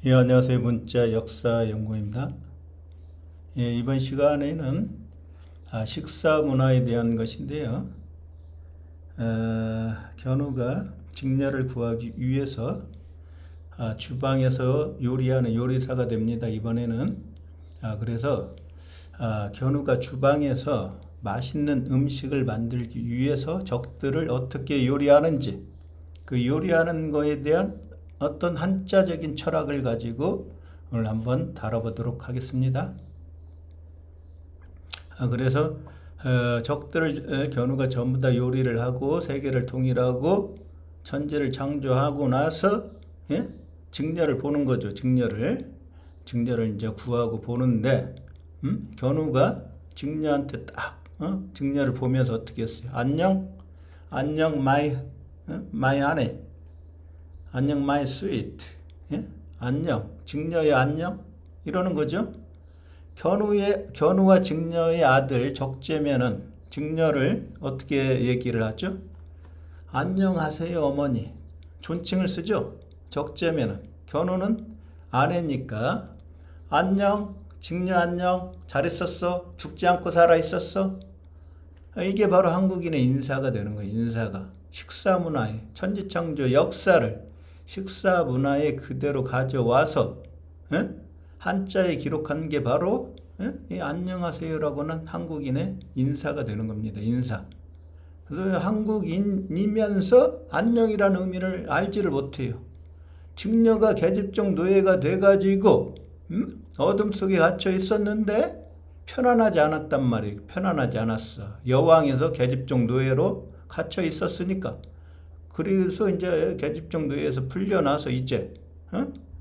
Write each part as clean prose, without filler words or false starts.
예, 안녕하세요. 문자 역사 연구입니다. 예, 이번 시간에는 식사 문화에 대한 것인데요. 견우가 직녀를 구하기 위해서 주방에서 요리하는 요리사가 됩니다. 이번에는 그래서 견우가 주방에서 맛있는 음식을 만들기 위해서 적들을 어떻게 요리하는지, 그 요리하는 거에 대한 어떤 한자적인 철학을 가지고 오늘 한번 다뤄보도록 하겠습니다. 그래서 적들을 견우가 전부 다 요리를 하고 세계를 통일하고 천지를 창조하고 나서 직녀를 보는 거죠. 직녀를 이제 구하고 보는데 견우가 직녀한테 딱 직녀를 보면서 어떻게 했어요? 안녕, 안녕 마이 아내, 안녕 마이 스위트, 안녕, 직녀의 안녕 이러는 거죠. 견우와 직녀의 아들 적재면은 직녀를 어떻게 얘기를 하죠? 안녕하세요 어머니, 존칭을 쓰죠. 적재면은 견우는 아내니까 안녕, 직녀 안녕, 잘 있었어, 죽지 않고 살아 있었어. 이게 바로 한국인의 인사가 되는 거예요. 인사가 식사 문화의 천지창조 역사를 식사 문화에 그대로 가져와서 한자에 기록한 게 바로 이 안녕하세요라고는 한국인의 인사가 되는 겁니다. 인사. 그래서 한국인이면서 안녕이라는 의미를 알지를 못해요. 직녀가 계집종 노예가 돼가지고 어둠 속에 갇혀 있었는데 편안하지 않았단 말이에요. 편안하지 않았어. 여왕에서 계집종 노예로 갇혀 있었으니까. 그래서 이제 계집종 노예에서 풀려나서 이제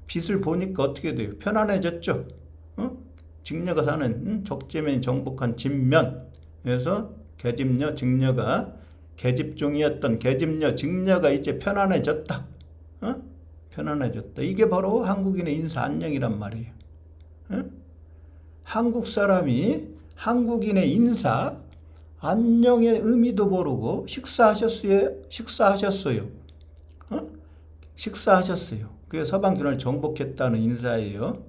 빛을 보니까 어떻게 돼요? 편안해졌죠. 직녀가 사는 적재면이 정복한 진면에서 계집녀, 직녀가 계집종이었던 계집녀, 직녀가 이제 편안해졌다. 편안해졌다. 이게 바로 한국인의 인사 안녕이란 말이에요. 한국 사람이 한국인의 인사 안녕의 의미도 모르고 식사하셨어요. 식사하셨어요. 그게 서방균을 정복했다는 인사예요.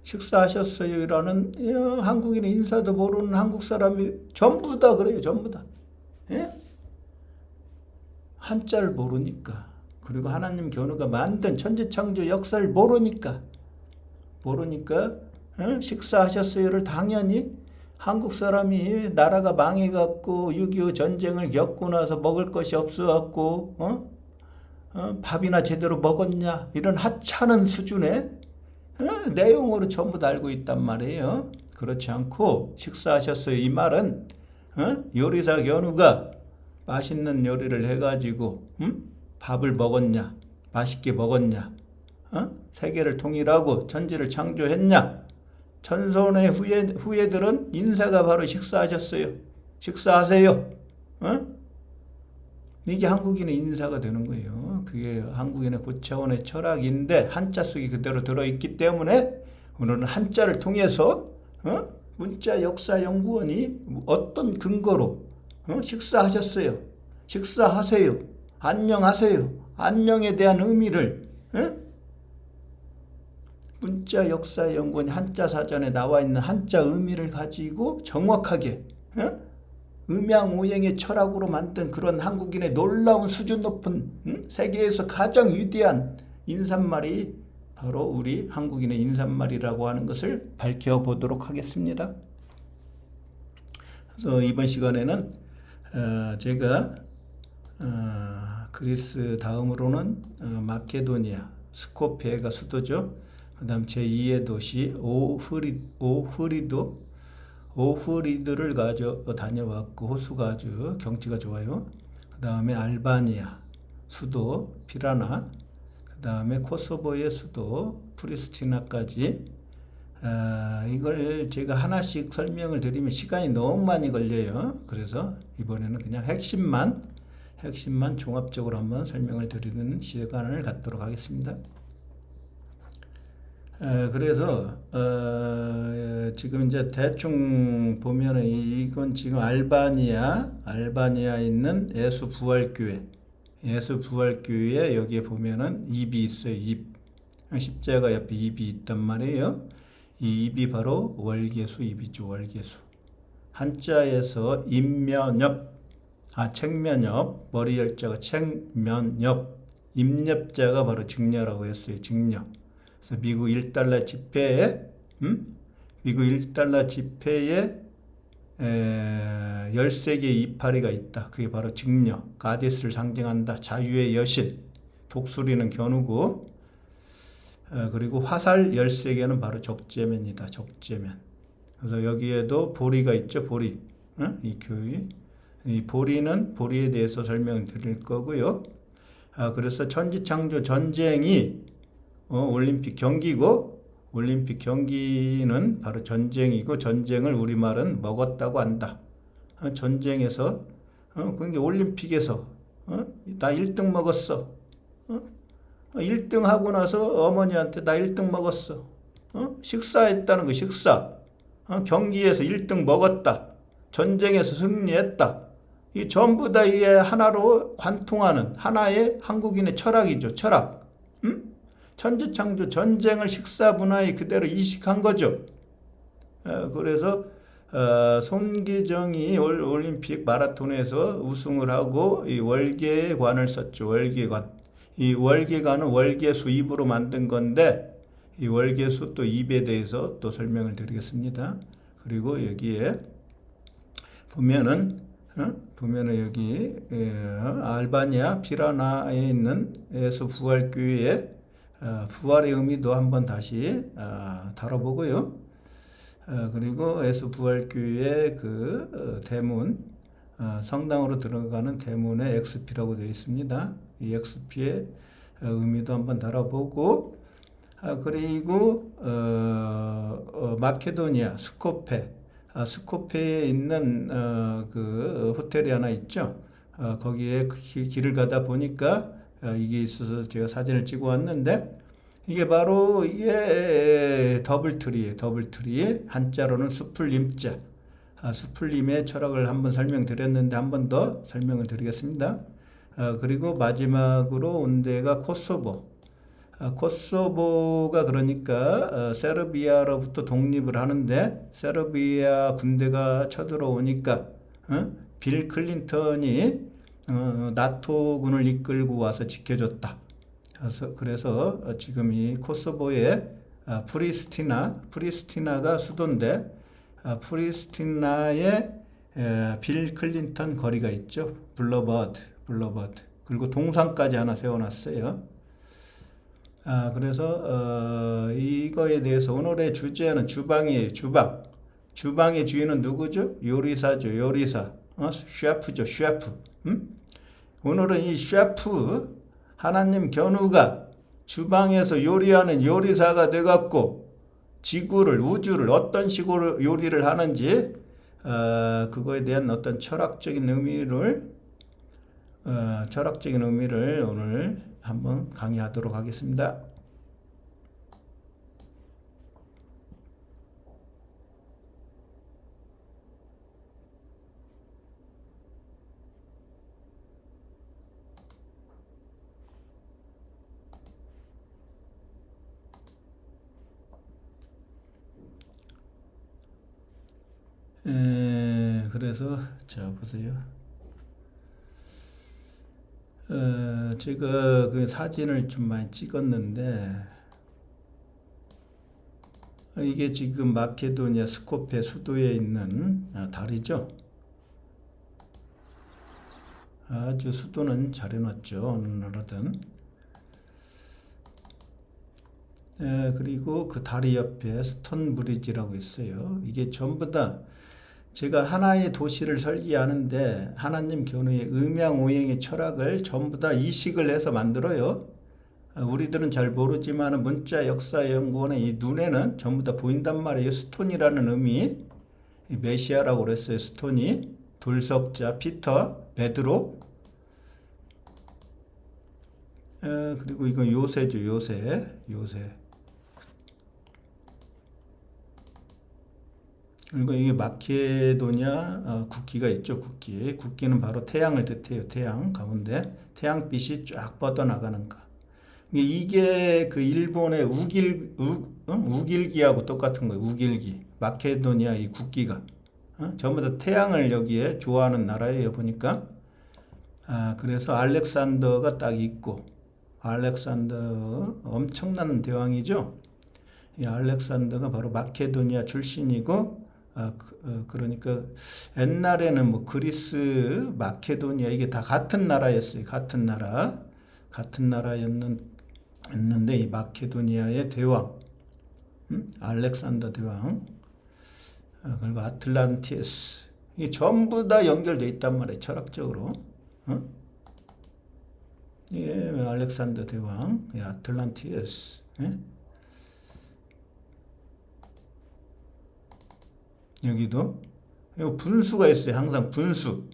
식사하셨어요라는 한국인의 인사도 모르는 한국 사람이 전부 다 그래요. 전부 다. 한자를 모르니까. 그리고 하나님 견우가 만든 천지창조 역사를 모르니까 식사하셨어요를 당연히 한국 사람이 나라가 망해갖고 6.25 전쟁을 겪고 나서 먹을 것이 없어갖고 밥이나 제대로 먹었냐 이런 하찮은 수준의 내용으로 전부 다 알고 있단 말이에요. 그렇지 않고 식사하셨어요 이 말은 요리사 견우가 맛있는 요리를 해가지고 밥을 먹었냐, 맛있게 먹었냐, 세계를 통일하고 천지를 창조했냐. 전손의 후예들은 인사가 바로 식사하셨어요. 식사하세요. 이게 한국인의 인사가 되는 거예요. 그게 한국인의 고차원의 철학인데 한자 속에 그대로 들어있기 때문에 오늘은 한자를 통해서 문자 역사연구원이 어떤 근거로 식사하셨어요. 식사하세요. 안녕하세요. 안녕에 대한 의미를 문자 역사연구원 한자 사전에 나와 있는 한자 의미를 가지고 정확하게 음양오행의 철학으로 만든 그런 한국인의 놀라운 수준 높은 세계에서 가장 위대한 인사말이 바로 우리 한국인의 인사말이라고 하는 것을 밝혀보도록 하겠습니다. 그래서 이번 시간에는 제가 그리스 다음으로는 마케도니아, 스코피에가 수도죠. 그 다음 제2의 도시 오흐리드를 다녀왔고 호수가 아주 경치가 좋아요. 그 다음에 알바니아 수도 피라나, 그 다음에 코소보의 수도 프리스티나까지 이걸 제가 하나씩 설명을 드리면 시간이 너무 많이 걸려요. 그래서 이번에는 그냥 핵심만 종합적으로 한번 설명을 드리는 시간을 갖도록 하겠습니다. 그래서 지금 이제 대충 보면은 이건 지금 알바니아에 있는 예수 부활교회 여기에 보면은 입이 있어요. 입. 십자가 옆에 입이 있단 말이에요. 이 입이 바로 월계수 입이죠. 월계수. 한자에서 임면엽, 책면엽, 머리 열자가 책면엽, 임엽자가 바로 증여라고 했어요. 증여. 그래서 미국 1달러 지폐에, 미국 1달러 지폐에 13개의 이파리가 있다. 그게 바로 증여, 가디스를 상징한다. 자유의 여신, 독수리는 견우고, 그리고 화살 13개는 바로 적재면이다. 적재면. 그래서 여기에도 보리가 있죠. 보리. 이 교회. 이 보리에 대해서 설명을 드릴 거고요. 그래서 천지창조 전쟁이 올림픽 경기고, 올림픽 경기는 바로 전쟁이고, 전쟁을 우리말은 먹었다고 한다. 전쟁에서, 그러니까 올림픽에서, 나 1등 먹었어. 1등 하고 나서 어머니한테 나 1등 먹었어. 식사했다는 거 식사. 경기에서 1등 먹었다. 전쟁에서 승리했다. 이 전부 다 이게 하나로 관통하는 하나의 한국인의 철학이죠. 철학. 천지창조 전쟁을 식사 문화에 그대로 이식한 거죠. 그래서 손기정이 올림픽 마라톤에서 우승을 하고 이 월계관을 썼죠. 월계관. 이 월계관은 월계수 입으로 만든 건데 이 월계수 또 입에 대해서 또 설명을 드리겠습니다. 그리고 여기에 보면은 여기 알바니아 피라나에 있는 예수 부활교회의 부활의 의미도 한번 다시 다뤄보고요. 그리고 예수 부활교회의 그 대문 성당으로 들어가는 대문에 XP라고 되어 있습니다. 이 XP의 의미도 한번 다뤄보고 그리고 마케도니아 스코페에 있는 그 호텔이 하나 있죠. 거기에 길을 가다 보니까 이게 있어서 제가 사진을 찍어 왔는데 이게 바로 이게 더블트리에 한자로는 수풀림자. 수풀림의 철학을 한번 설명드렸는데 한 번 더 설명을 드리겠습니다. 그리고 마지막으로 온 데가 코소보. 코소보가 그러니까 세르비아로부터 독립을 하는데 세르비아 군대가 쳐들어오니까 빌 클린턴이 나토군을 이끌고 와서 지켜줬다. 그래서 지금 이 코소보의 프리스티나가 수도인데 프리스티나의 빌 클린턴 거리가 있죠. 블러버드. 그리고 동상까지 하나 세워놨어요. 그래서 이거에 대해서 오늘의 주제는 주방이에요. 주방의 주인은 누구죠? 요리사죠. 요리사. 셰프죠. 셰프. 오늘은 이 셰프 하나님 견우가 주방에서 요리하는 요리사가 돼갖고 지구를 우주를 어떤 식으로 요리를 하는지 그거에 대한 어떤 철학적인 의미를 오늘 한번 강의하도록 하겠습니다. 그래서 자 보세요. 제가 그 사진을 좀 많이 찍었는데 이게 지금 마케도니아 스코페 수도에 있는 다리죠. 아주 수도는 잘 해놨죠. 어느 나라든. 그리고 그 다리 옆에 스톤 브리지라고 있어요. 이게 전부 다 제가 하나의 도시를 설계하는데 하나님 견우의 음양오행의 철학을 전부 다 이식을 해서 만들어요. 우리들은 잘 모르지만 문자 역사연구원의 이 눈에는 전부 다 보인단 말이에요. 스톤이라는 의미, 메시아라고 그랬어요. 스톤이 돌석자, 피터, 베드로. 그리고 이건 요새죠. 요새. 그리고 이게 마케도니아 국기가 있죠. 국기는 바로 태양을 뜻해요. 태양 가운데 태양빛이 쫙 뻗어나가는 거. 이게 그 일본의 우길기하고 똑같은 거예요. 우길기. 마케도니아 이 국기가. 전부 다 태양을 여기에 좋아하는 나라예요. 보니까. 그래서 알렉산더가 딱 있고, 알렉산더 엄청난 대왕이죠. 이 알렉산더가 바로 마케도니아 출신이고, 그러니까 옛날에는 뭐 그리스, 마케도니아 이게 다 같은 나라였어요. 같은 나라였는데 이 마케도니아의 대왕, 알렉산더 대왕, 그리고 아틀란티스 이게 전부 다 연결돼 있단 말이에요. 철학적으로. 예, 알렉산더 대왕, 예, 아틀란티스. 예? 여기도 분수가 있어요. 항상 분수.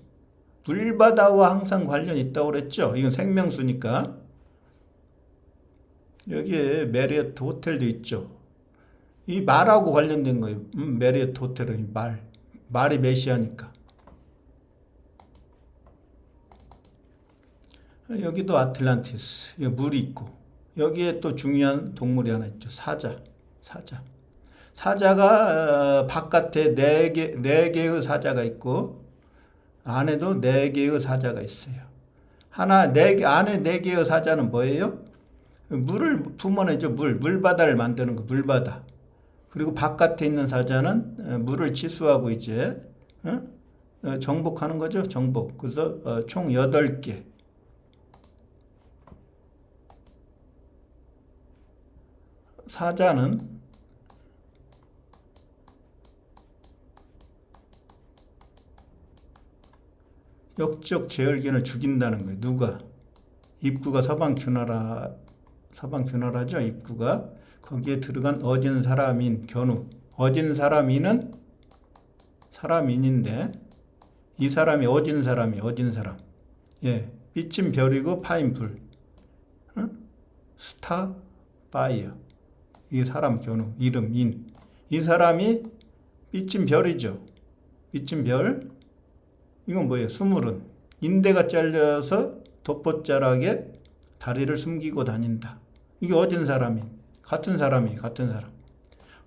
물바다와 항상 관련이 있다고 그랬죠. 이건 생명수니까. 여기에 메리어트 호텔도 있죠. 이 말하고 관련된 거예요. 메리어트 호텔은 말이 메시아니까. 여기도 아틀란티스. 여기 물이 있고. 여기에 또 중요한 동물이 하나 있죠. 사자가 바깥에 네 개의 사자가 있고 안에도 4개의 사자가 있어요. 안에 4개의 사자는 뭐예요? 물을 품어내죠. 물바다를 만드는 거, 물바다. 그리고 바깥에 있는 사자는 물을 치수하고 이제 정복하는 거죠. 정복. 그래서 총 8개. 사자는 역적 제열견을 죽인다는 거예요. 누가? 입구가 서방규나라죠. 입구가. 거기에 들어간 어진 사람인 견우. 어진 사람인은 사람인인데 이 사람이 어진 사람. 예, 빛인 별이고 파인 불. 스타 파이어. 이 사람 견우. 이름 인. 이 사람이 빛인 별이죠. 빛인 별. 이건 뭐예요? 수물은 인대가 잘려서 돋보자락에 다리를 숨기고 다닌다. 이게 어진 사람인 같은 사람.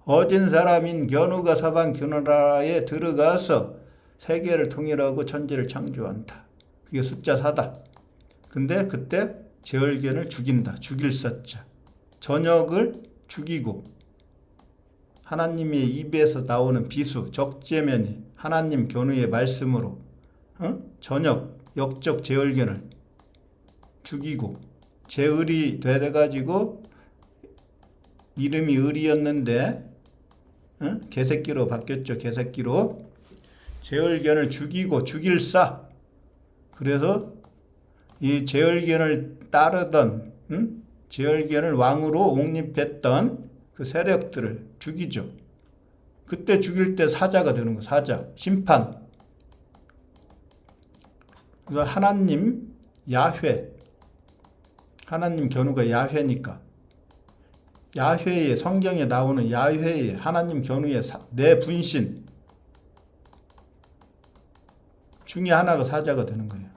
어진 사람인 견우가 서방규나라에 들어가서 세계를 통일하고 천지를 창조한다. 그게 숫자 4다. 근데 그때 제열견을 죽인다. 죽일 사자. 저녁을 죽이고 하나님의 입에서 나오는 비수, 적재면이 하나님 견우의 말씀으로 저녁 역적 제열견을 죽이고 제을이 돼가지고 이름이 을이었는데 개새끼로 바뀌었죠. 개새끼로 제열견을 죽이고 죽일사. 그래서 이 제열견을 따르던 제열견을 왕으로 옹립했던 그 세력들을 죽이죠. 그때 죽일 때 사자가 되는 거. 사자 심판. 그래서 하나님 야훼, 하나님 견우가 야훼니까 야훼의 성경에 나오는 야훼의 하나님 견우의 네 분신 중에 하나가 사자가 되는 거예요.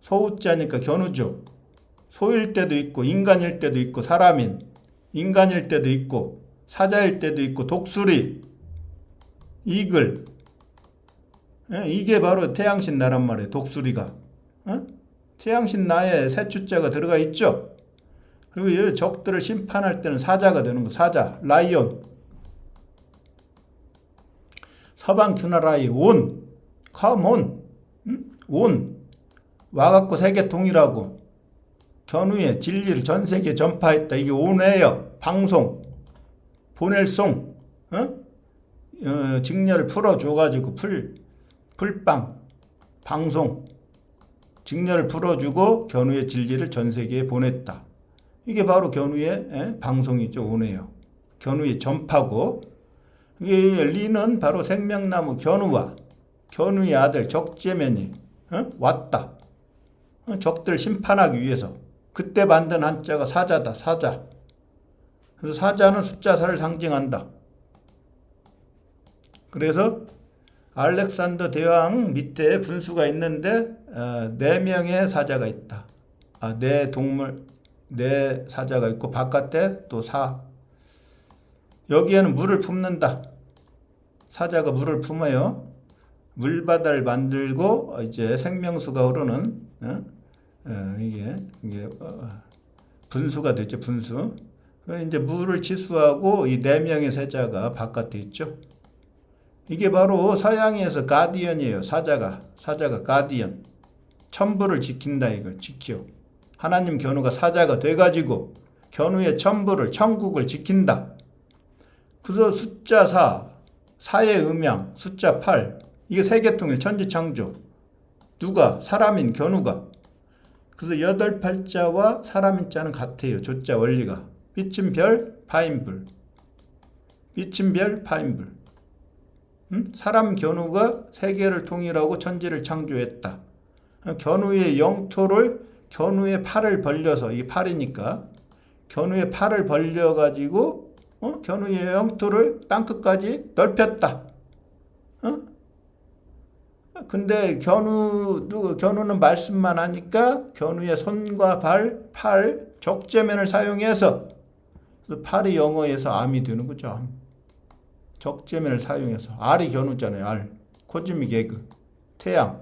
소우자니까 견우죠. 소일 때도 있고 인간일 때도 있고 사람인 인간일 때도 있고 사자일 때도 있고 독수리, 이글. 이게 바로 태양신 나란 말이에요. 독수리가. 태양신 나에 세추자가 들어가 있죠. 그리고 적들을 심판할 때는 사자가 되는 거. 사자, 라이온. 서방규나라의 온, 컴온, 온. 와갖고 세계 통일하고 견우의 진리를 전 세계에 전파했다. 이게 온회요. 방송, 보낼 송, 직녀를 풀어줘가지고 풀빵, 방송, 직녀를 풀어주고 견우의 진리를 전 세계에 보냈다. 이게 바로 견우의 방송이죠. 온회요. 견우의 전파고 이게 리는 바로 생명나무 견우와 견우의 아들 적재면이 왔다. 적들 심판하기 위해서. 그때 만든 한자가 사자다. 사자. 그래서 사자는 숫자 4를 상징한다. 그래서 알렉산더 대왕 밑에 분수가 있는데 4명의 사자가 있다. 네 동물, 네 사자가 있고 바깥에 또 사. 여기에는 물을 품는다. 사자가 물을 품어요. 물바다를 만들고 이제 생명수가 흐르는 이게 분수가 되죠. 분수. 이제 물을 치수하고 이 네 명의 사자가 바깥에 있죠. 이게 바로 서양에서 가디언이에요. 사자가 가디언. 천부를 지킨다 이거 지켜. 하나님 견우가 사자가 돼가지고 견우의 천부를 천국을 지킨다. 그래서 숫자 4의 음양, 숫자 8 이게 세계통일 천지창조. 누가? 사람인 견우가. 그래서 8팔자와 사람인 자는 같아요. 조자 원리가. 빛은 별, 파인 불. 빛은 별, 파인 불. 사람 견우가 세계를 통일하고 천지를 창조했다. 견우의 영토를 견우의 팔을 벌려서 이 팔이니까 견우의 팔을 벌려가지고 견우의 영토를 땅끝까지 넓혔다. 근데 견우는 말씀만 하니까 견우의 손과 팔 적재면을 사용해서 팔이 영어에서 암이 되는 거죠. 적재면을 사용해서 알이 견우잖아요. 알. 코즈미 개그. 태양.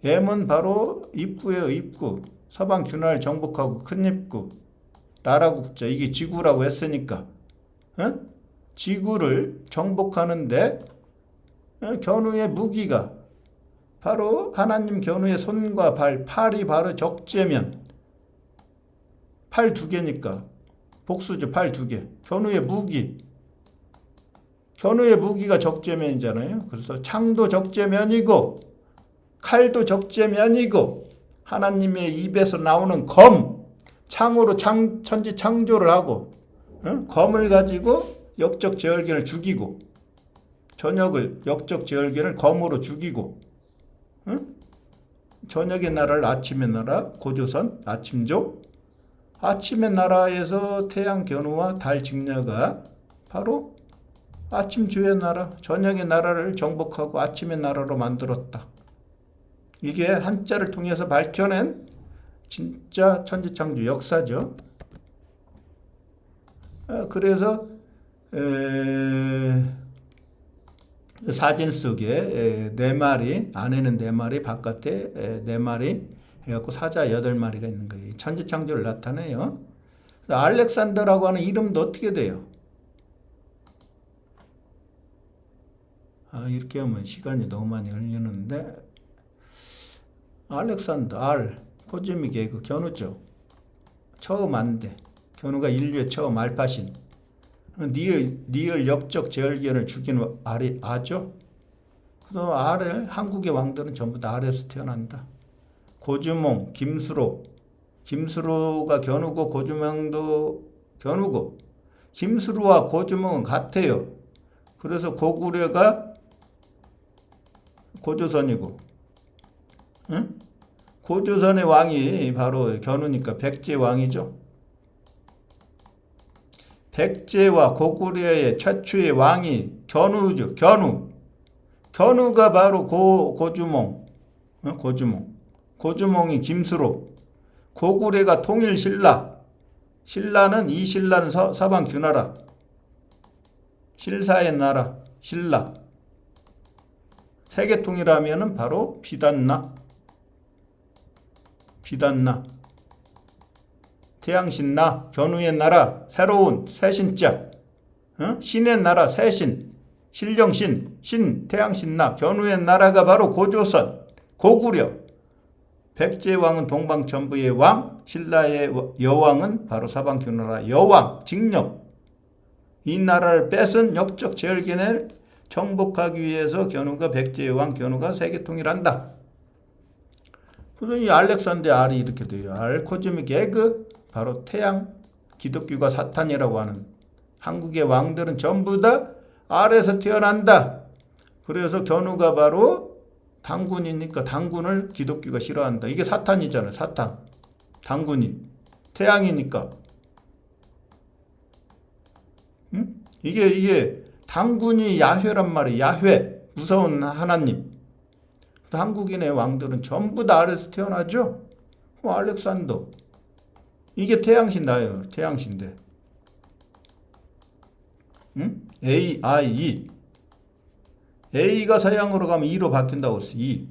M은 바로 입구예요. 입구. 서방 균화를 정복하고 큰 입구. 나라국자. 이게 지구라고 했으니까. 지구를 정복하는데 견우의 무기가 바로 하나님 견우의 손과 팔이 바로 적재면. 팔 2개니까. 복수죠. 팔 2개. 견우의 무기. 견우의 무기가 적재면이잖아요. 그래서 창도 적재면이고 칼도 적재면이고 하나님의 입에서 나오는 검, 창으로 천지 창조를 하고 검을 가지고 역적 제얼견을 죽이고 저녁을 역적 제얼견을 검으로 죽이고 저녁의 나라를 아침의 나라 고조선 아침족 아침의 나라에서 태양 견우와 달 직녀가 바로 아침주의 나라 저녁의 나라를 정복하고 아침의 나라로 만들었다. 이게 한자를 통해서 밝혀낸 진짜 천지창조 역사죠. 그래서 사진 속에 4마리 안에는 4마리 바깥에 4마리 해갖고 사자 8마리가 있는 거예요. 천지창조를 나타내요. 알렉산더라고 하는 이름도 어떻게 돼요? 이렇게 하면 시간이 너무 많이 걸리는데 알렉산더 코즈미 개그 견우죠. 처음 안돼. 견우가 인류의 처음 알파신. 니을 역적 제얼견을 죽인 알이 아죠. 그래서 한국의 왕들은 전부 다 알에서 태어난다. 고주몽, 김수로가 견우고 고주몽도 견우고 김수로와 고주몽은 같아요. 그래서 고구려가 고조선이고 고조선의 왕이 바로 견우니까 백제왕이죠. 백제와 고구려의 최초의 왕이 견우죠. 견우가 바로 고주몽. 고주몽이 김수로. 고구려가 통일신라. 신라는 이신라는 서방 균나라. 실사의 나라. 신라. 세계통일하면은 바로 비단나. 태양신나. 견우의 나라. 새로운 새신자. 신의 나라. 새신. 신령신. 태양신나. 견우의 나라가 바로 고조선. 고구려. 백제왕은 동방천부의 왕. 신라의 여왕은 바로 서방균나라 여왕. 직령. 이 나라를 뺏은 역적 제얼견을 정복하기 위해서 견우가 백제의 왕 견우가 세계통일한다. 그래서 이 알렉산더 알이 이렇게 돼요. 코즈미 개그 바로 태양 기독교가 사탄이라고 하는 한국의 왕들은 전부 다 알에서 태어난다. 그래서 견우가 바로 당군이니까 당군을 기독교가 싫어한다. 이게 사탄이잖아요. 사탄. 당군이 태양이니까. 이게 당군이 야훼란 말이에요. 야훼. 무서운 하나님. 한국인의 왕들은 전부 다 알에서 태어나죠. 알렉산더. 이게 태양신 나요. 태양신데. 응? A, I, E. A가 서양으로 가면 E로 바뀐다고 했어. E.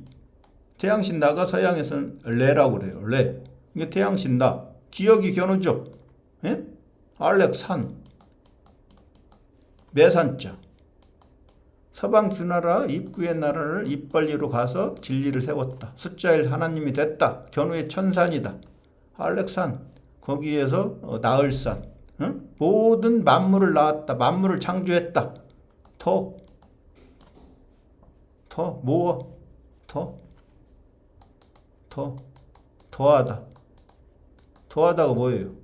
태양신 나가 서양에서는 레라고 그래요. 레. 이게 태양신 나. 기억이 겨누죠. 예? 알렉산. 매산자. 서방 주나라 입구의 나라를 입벌리로 가서 진리를 세웠다. 숫자 1 하나님이 됐다. 견우의 천산이다. 알렉산. 거기에서 나을산. 응? 모든 만물을 낳았다. 만물을 창조했다. 더하다. 더하다가 뭐예요?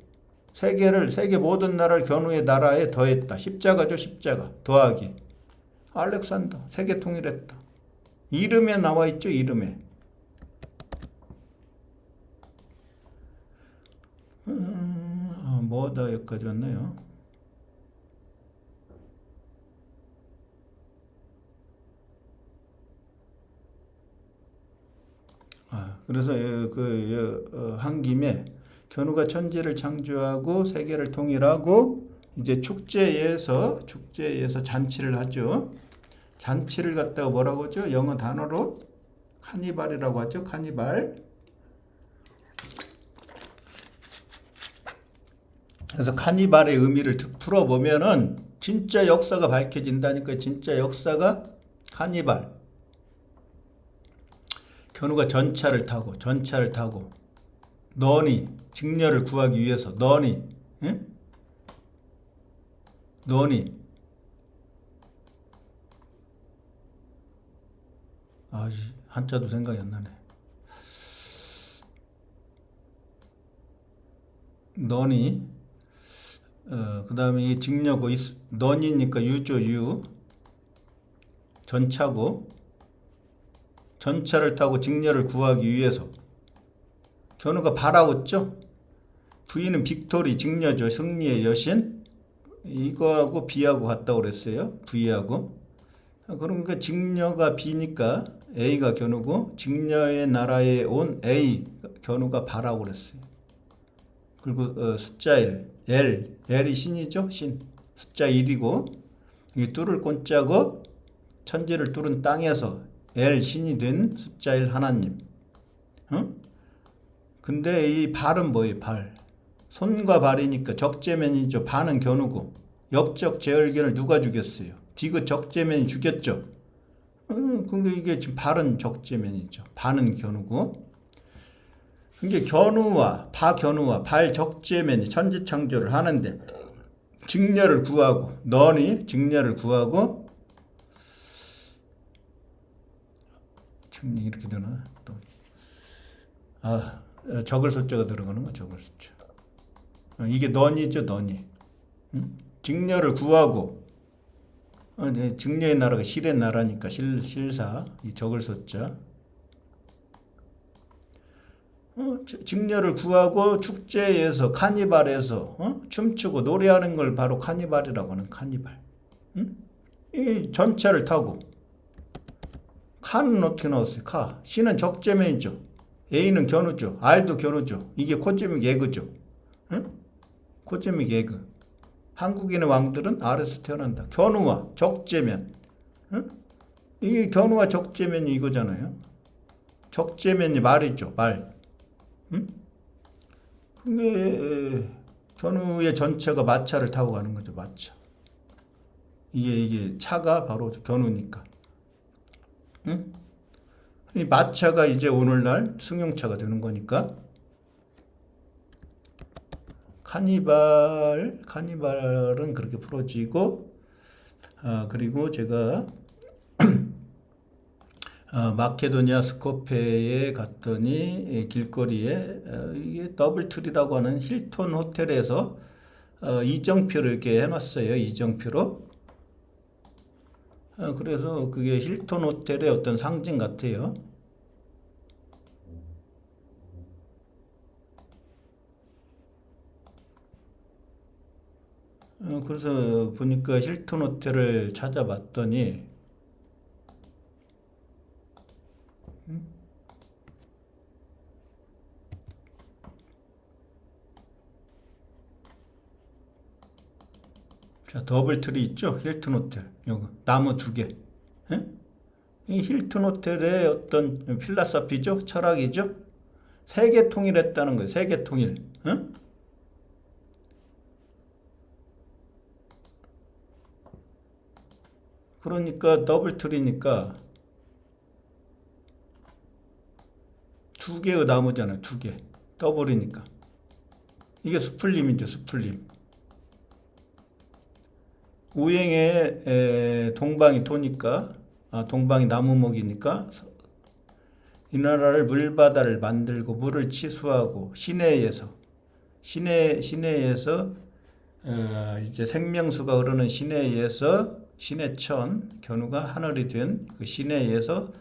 세계 모든 나라를 견우의 나라에 더했다. 십자가죠, 십자가. 더하기. 알렉산더. 세계 통일했다. 이름에 나와 있죠, 이름에. 뭐다 여기까지 왔나요? 그래서 한 김에 견우가 천지를 창조하고 세계를 통일하고 이제 축제에서 잔치를 하죠. 잔치를 갖다가 뭐라고 하죠? 영어 단어로 카니발이라고 하죠. 카니발. 그래서 카니발의 의미를 풀어보면은 진짜 역사가 밝혀진다니까. 진짜 역사가 카니발. 견우가 전차를 타고 너니 직녀를 구하기 위해서 너니 한자도 생각이 안 나네. 너니 그 다음에 이 직녀고 너니니까 유죠. 유. 전차고 전차를 타고 직녀를 구하기 위해서 견우가 바라웠죠. 부인은 빅토리 직녀죠. 승리의 여신. 이거하고 비하고 같다고 그랬어요. V하고. 그러니까 직녀가 B니까 A가 견우고 직녀의 나라에 온 A 견우가 바라고 그랬어요. 그리고 숫자 1 L이 신이죠. 신. 숫자 1이고 이 뚫을 꼰자고 천지를 뚫은 땅에서 L 신이 된 숫자 1 하나님. 근데 이 발은 뭐예요? 발. 손과 발이니까 적재면이죠. 반은 견우고 역적 제얼견을 누가 죽였어요? 디귿 적재면이 죽였죠. 그러니까 이게 지금 발은 적재면이죠. 반은 견우고. 그러니까 견우와 발 적재면이 천지창조를 하는데 직녀를 구하고 너니 직녀를 구하고 이렇게 되나 또 적을 숫자가 들어가는 거 적을 숫자. 이게 너니죠. 너니. 직녀를 구하고 직녀의 나라가 실의 나라니까 실사 이 적을 숫자. 직녀를 구하고 축제에서 카니발에서 춤추고 노래하는 걸 바로 카니발이라고 하는 카니발. 이 전차를 타고 카는 어떻게 나왔어요? 카. C는 적재면이죠. A는 견우죠. R도 견우죠. 이게 코제믹 개그죠. 코제믹 개그. 한국인의 왕들은 R에서 태어난다. 견우와 적재면. 이게 견우와 적재면이 이거잖아요. 적재면이 말이죠. 말. 근데 견우의 전차가 마차를 타고 가는 거죠. 마차. 이게 차가 바로 견우니까. 이 마차가 이제 오늘날 승용차가 되는 거니까. 카니발은 그렇게 풀어지고, 그리고 제가 마케도니아 스코페에 갔더니 길거리에 이게 더블트리라고 하는 힐톤 호텔에서 이정표를 이렇게 해놨어요. 이정표로. 그래서 그게 힐톤 호텔의 어떤 상징 같아요. 그래서 보니까 힐톤 호텔을 찾아봤더니 자, 더블트리 있죠? 힐튼 호텔. 요거 나무 2개. 예? 이 힐튼 호텔의 어떤 필라서피죠? 철학이죠? 세계 통일했다는 거예요. 세계 통일. 예? 그러니까 더블트리니까 2개의 나무잖아요. 2개. 더블이니까. 이게 수풀림이죠. 수풀림. 우행에 동방이 토니까, 동방이 나무목이니까 이 나라를 물바다를 만들고 물을 치수하고 시내에서 이제 생명수가 흐르는 시내에서 시내천 견우가 하늘이 된 그 시내에서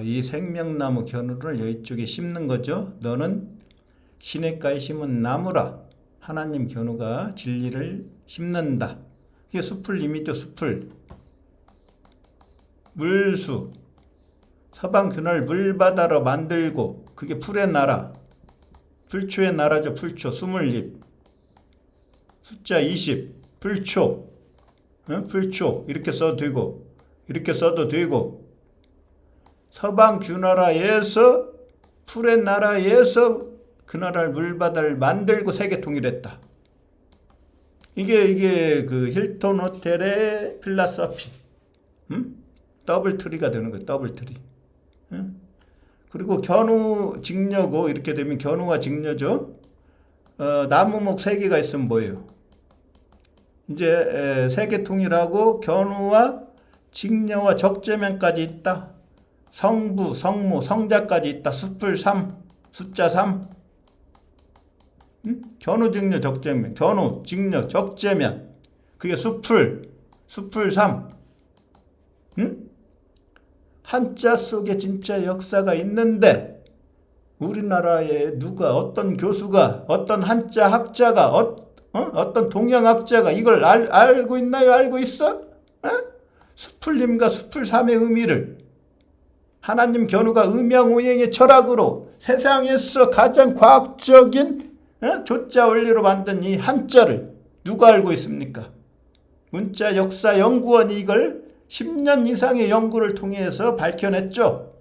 이 생명나무 견우를 이쪽에 심는 거죠. 너는 시냇가에 심은 나무라. 하나님 견우가 진리를 심는다. 이게 수풀림이죠. 수풀. 물수. 서방 균을 물바다로 만들고 그게 풀의 나라. 풀초의 나라죠. 풀초. 20잎. 숫자 20. 풀초. 풀초. 이렇게 써도 되고 이렇게 써도 되고 서방 균나라에서 풀의 나라에서 그 나라를 물바다를 만들고 세계 통일했다. 이게 그 힐튼 호텔의 필라서피. 더블트리가 되는 거예요. 더블트리. 그리고 견우 직녀고 이렇게 되면 견우와 직녀죠. 나무목 3개가 있으면 뭐예요? 이제 세계 통일하고 견우와 직녀와 적재면까지 있다. 성부, 성모, 성자까지 있다. 수풀 3, 숫자 3. 견우, 직녀, 적재면. 견우, 직녀, 적재면. 그게 수풀 3. 한자 속에 진짜 역사가 있는데 우리나라에 누가 어떤 교수가 어떤 한자 학자가 어떤 동양학자가 이걸 알고 있나요? 알고 있어? 수풀림과 수풀삼의 의미를 하나님 견우가 음양오행의 철학으로 세상에서 가장 과학적인 조자 원리로 만든 이 한자를 누가 알고 있습니까? 문자 역사 연구원이 이걸 10년 이상의 연구를 통해서 밝혀냈죠.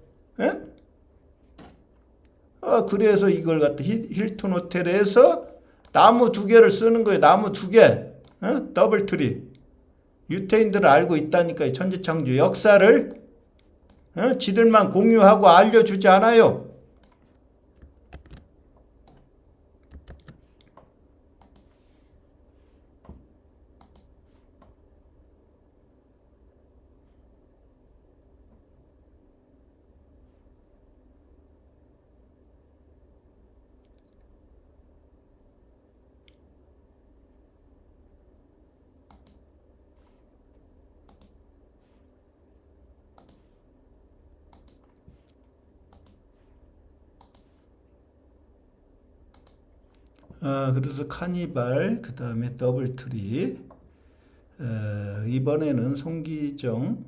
그래서 이걸 갖다 힐튼 호텔에서 나무 2개를 쓰는 거예요. 나무 2개. 더블트리. 유태인들은 알고 있다니까요. 천지창조 역사를 지들만 공유하고 알려주지 않아요. 그래서 카니발, 그 다음에 더블트리. 이번에는 송기정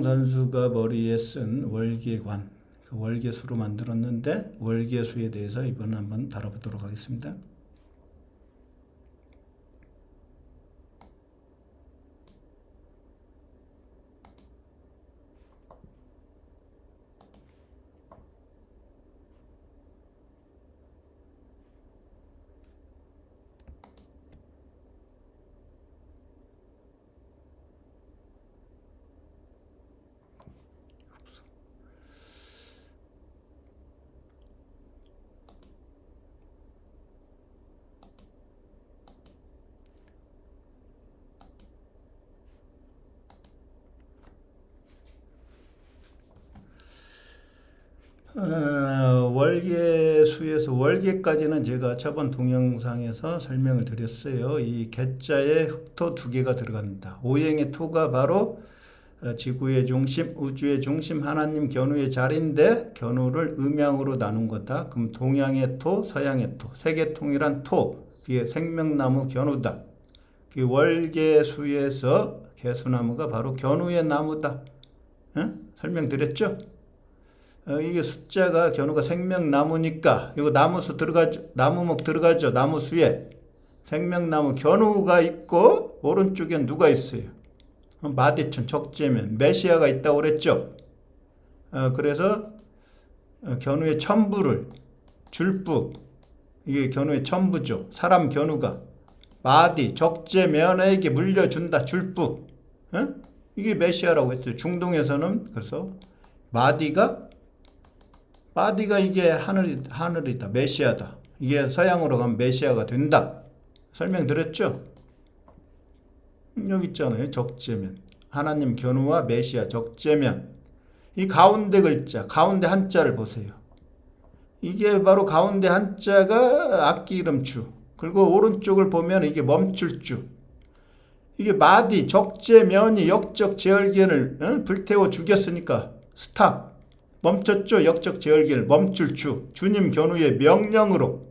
선수가 머리에 쓴 월계관, 그 월계수로 만들었는데 월계수에 대해서 이번에 한번 다뤄보도록 하겠습니다. 월계수에서 월계까지는 제가 저번 동영상에서 설명을 드렸어요. 이 개자에 흑토 2개가 들어갑니다. 오행의 토가 바로 지구의 중심, 우주의 중심, 하나님 견우의 자리인데 견우를 음양으로 나눈 거다. 그럼 동양의 토, 서양의 토, 세계 통일한 토, 그게 생명나무 견우다. 그 월계수에서 개수나무가 바로 견우의 나무다. 설명드렸죠? 이게 숫자가 견우가 생명나무니까 이거 나무수 들어가죠. 나무목 들어가죠. 나무수에 생명나무 견우가 있고 오른쪽엔 누가 있어요? 마디천 적재면 메시아가 있다고 그랬죠. 그래서 견우의 첨부를 줄부, 이게 견우의 첨부죠. 사람 견우가 마디 적재면에게 물려준다. 줄부. 이게 메시아라고 했어요. 중동에서는 그래서 마디가 이게 하늘이다. 메시아다. 이게 서양으로 가면 메시아가 된다. 설명드렸죠? 여기 있잖아요. 적재면. 하나님 견우와 메시아 적재면. 이 가운데 글자, 가운데 한자를 보세요. 이게 바로 가운데 한자가 악기 이름 주. 그리고 오른쪽을 보면 이게 멈출 주. 이게 마디, 적재면이 역적 제얼기를 불태워 죽였으니까 스탑. 멈췄죠. 역적 제얼기를 멈출 주. 주님 견우의 명령으로.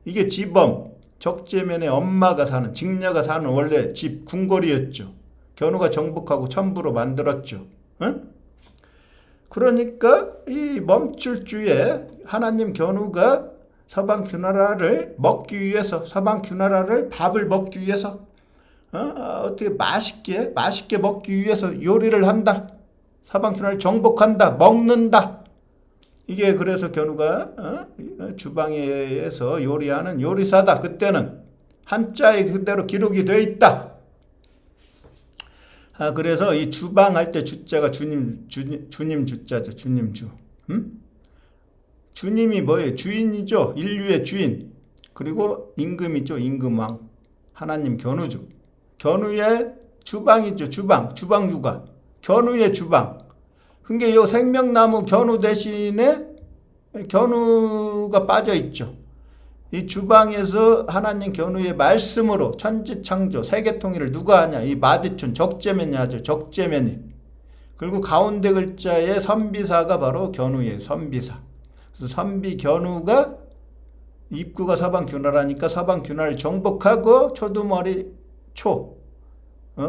이게 지범. 적재면에 엄마가 사는, 직녀가 사는 원래 집, 궁궐이었죠. 견우가 정복하고 첨부로 만들었죠. 그러니까 이 멈출 주에 하나님 견우가 서방 균나라를 먹기 위해서, 서방 균나라를 밥을 먹기 위해서 어떻게 맛있게 먹기 위해서 요리를 한다. 서방 균나라를 정복한다. 먹는다. 이게 그래서 견우가 주방에서 요리하는 요리사다. 그때는 한자에 그대로 기록이 되어 있다. 그래서 이 주방 할 때 주자가 주님 주자죠. 주님 주. 주님이 뭐예요? 주인이죠. 인류의 주인. 그리고 임금이죠. 임금왕. 하나님 견우주. 견우의 주방이죠. 주방 육아. 견우의 주방. 그게 이 생명나무 견우 대신에 견우가 빠져 있죠. 이 주방에서 하나님 견우의 말씀으로 천지창조 세계통일을 누가 하냐? 이 마디촌 적재면이 하죠. 적재면이. 그리고 가운데 글자의 선비사가 바로 견우예요. 선비사. 그래서 선비 견우가 입구가 서방 균나라니까 서방 균나라를 정복하고 초두머리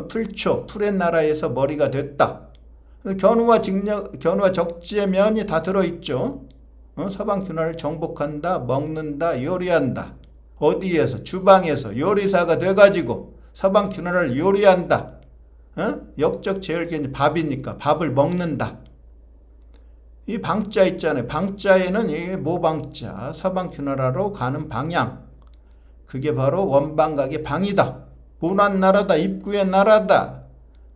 풀초 풀의 나라에서 머리가 됐다. 견우와 적재면이 다 들어있죠. 서방 균나라를 정복한다, 먹는다, 요리한다. 어디에서? 주방에서 요리사가 돼가지고 서방 균나라를 요리한다. 역적 제얼기는 밥이니까 밥을 먹는다. 이 방자 있잖아요. 방자에는 이게 모방자, 서방 균나라로 가는 방향. 그게 바로 원방각의 방이다. 본한 나라다, 입구의 나라다.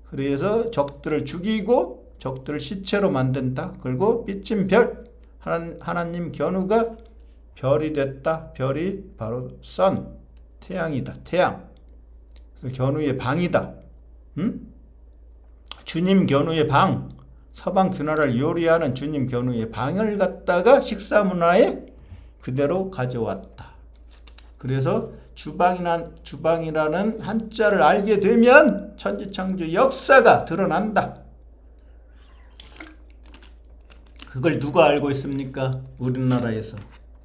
그래서 적들을 죽이고 적들을 시체로 만든다. 그리고 비친 별, 하나님 견우가 별이 됐다. 별이 바로 선, 태양이다. 태양. 견우의 방이다. 주님 견우의 방, 서방 균나라를 요리하는 주님 견우의 방을 갖다가 식사 문화에 그대로 가져왔다. 그래서 주방이라는 한자를 알게 되면 천지창조 역사가 드러난다. 그걸 누가 알고 있습니까? 우리나라에서.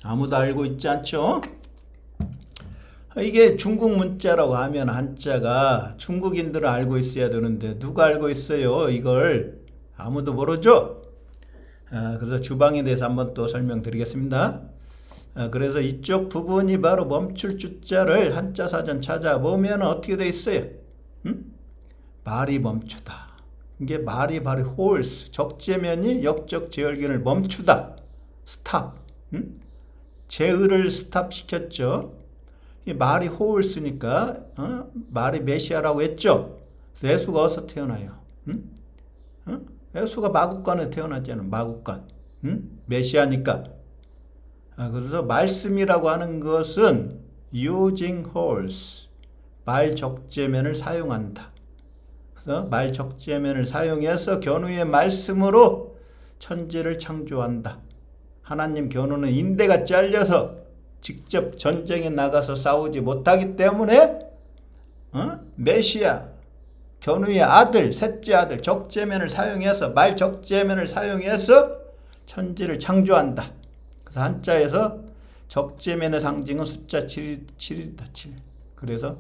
아무도 알고 있지 않죠? 이게 중국 문자라고 하면 한자가 중국인들은 알고 있어야 되는데 누가 알고 있어요? 이걸 아무도 모르죠? 그래서 주방에 대해서 한번 또 설명드리겠습니다. 그래서 이쪽 부분이 바로 멈출 주자를 한자 사전 찾아보면 어떻게 돼 있어요? 말이 멈추다. 이게 말이 바로 horse, 적재면이 역적 제얼기를 멈추다. 스탑. 제의를 스탑시켰죠. 이 말이 horse니까 말이 메시아라고 했죠. 예수가 어디서 태어나요? 예수가 마국간에 태어났잖아요. 마국간. 메시아니까. 그래서 말씀이라고 하는 것은 using horse, 말 적재면을 사용한다. 그래서 말 적재면을 사용해서 견우의 말씀으로 천지를 창조한다. 하나님 견우는 인대가 잘려서 직접 전쟁에 나가서 싸우지 못하기 때문에 메시아, 견우의 아들, 셋째 아들 적재면을 사용해서 말 적재면을 사용해서 천지를 창조한다. 그래서 한자에서 적재면의 상징은 숫자 7이다. 7. 그래서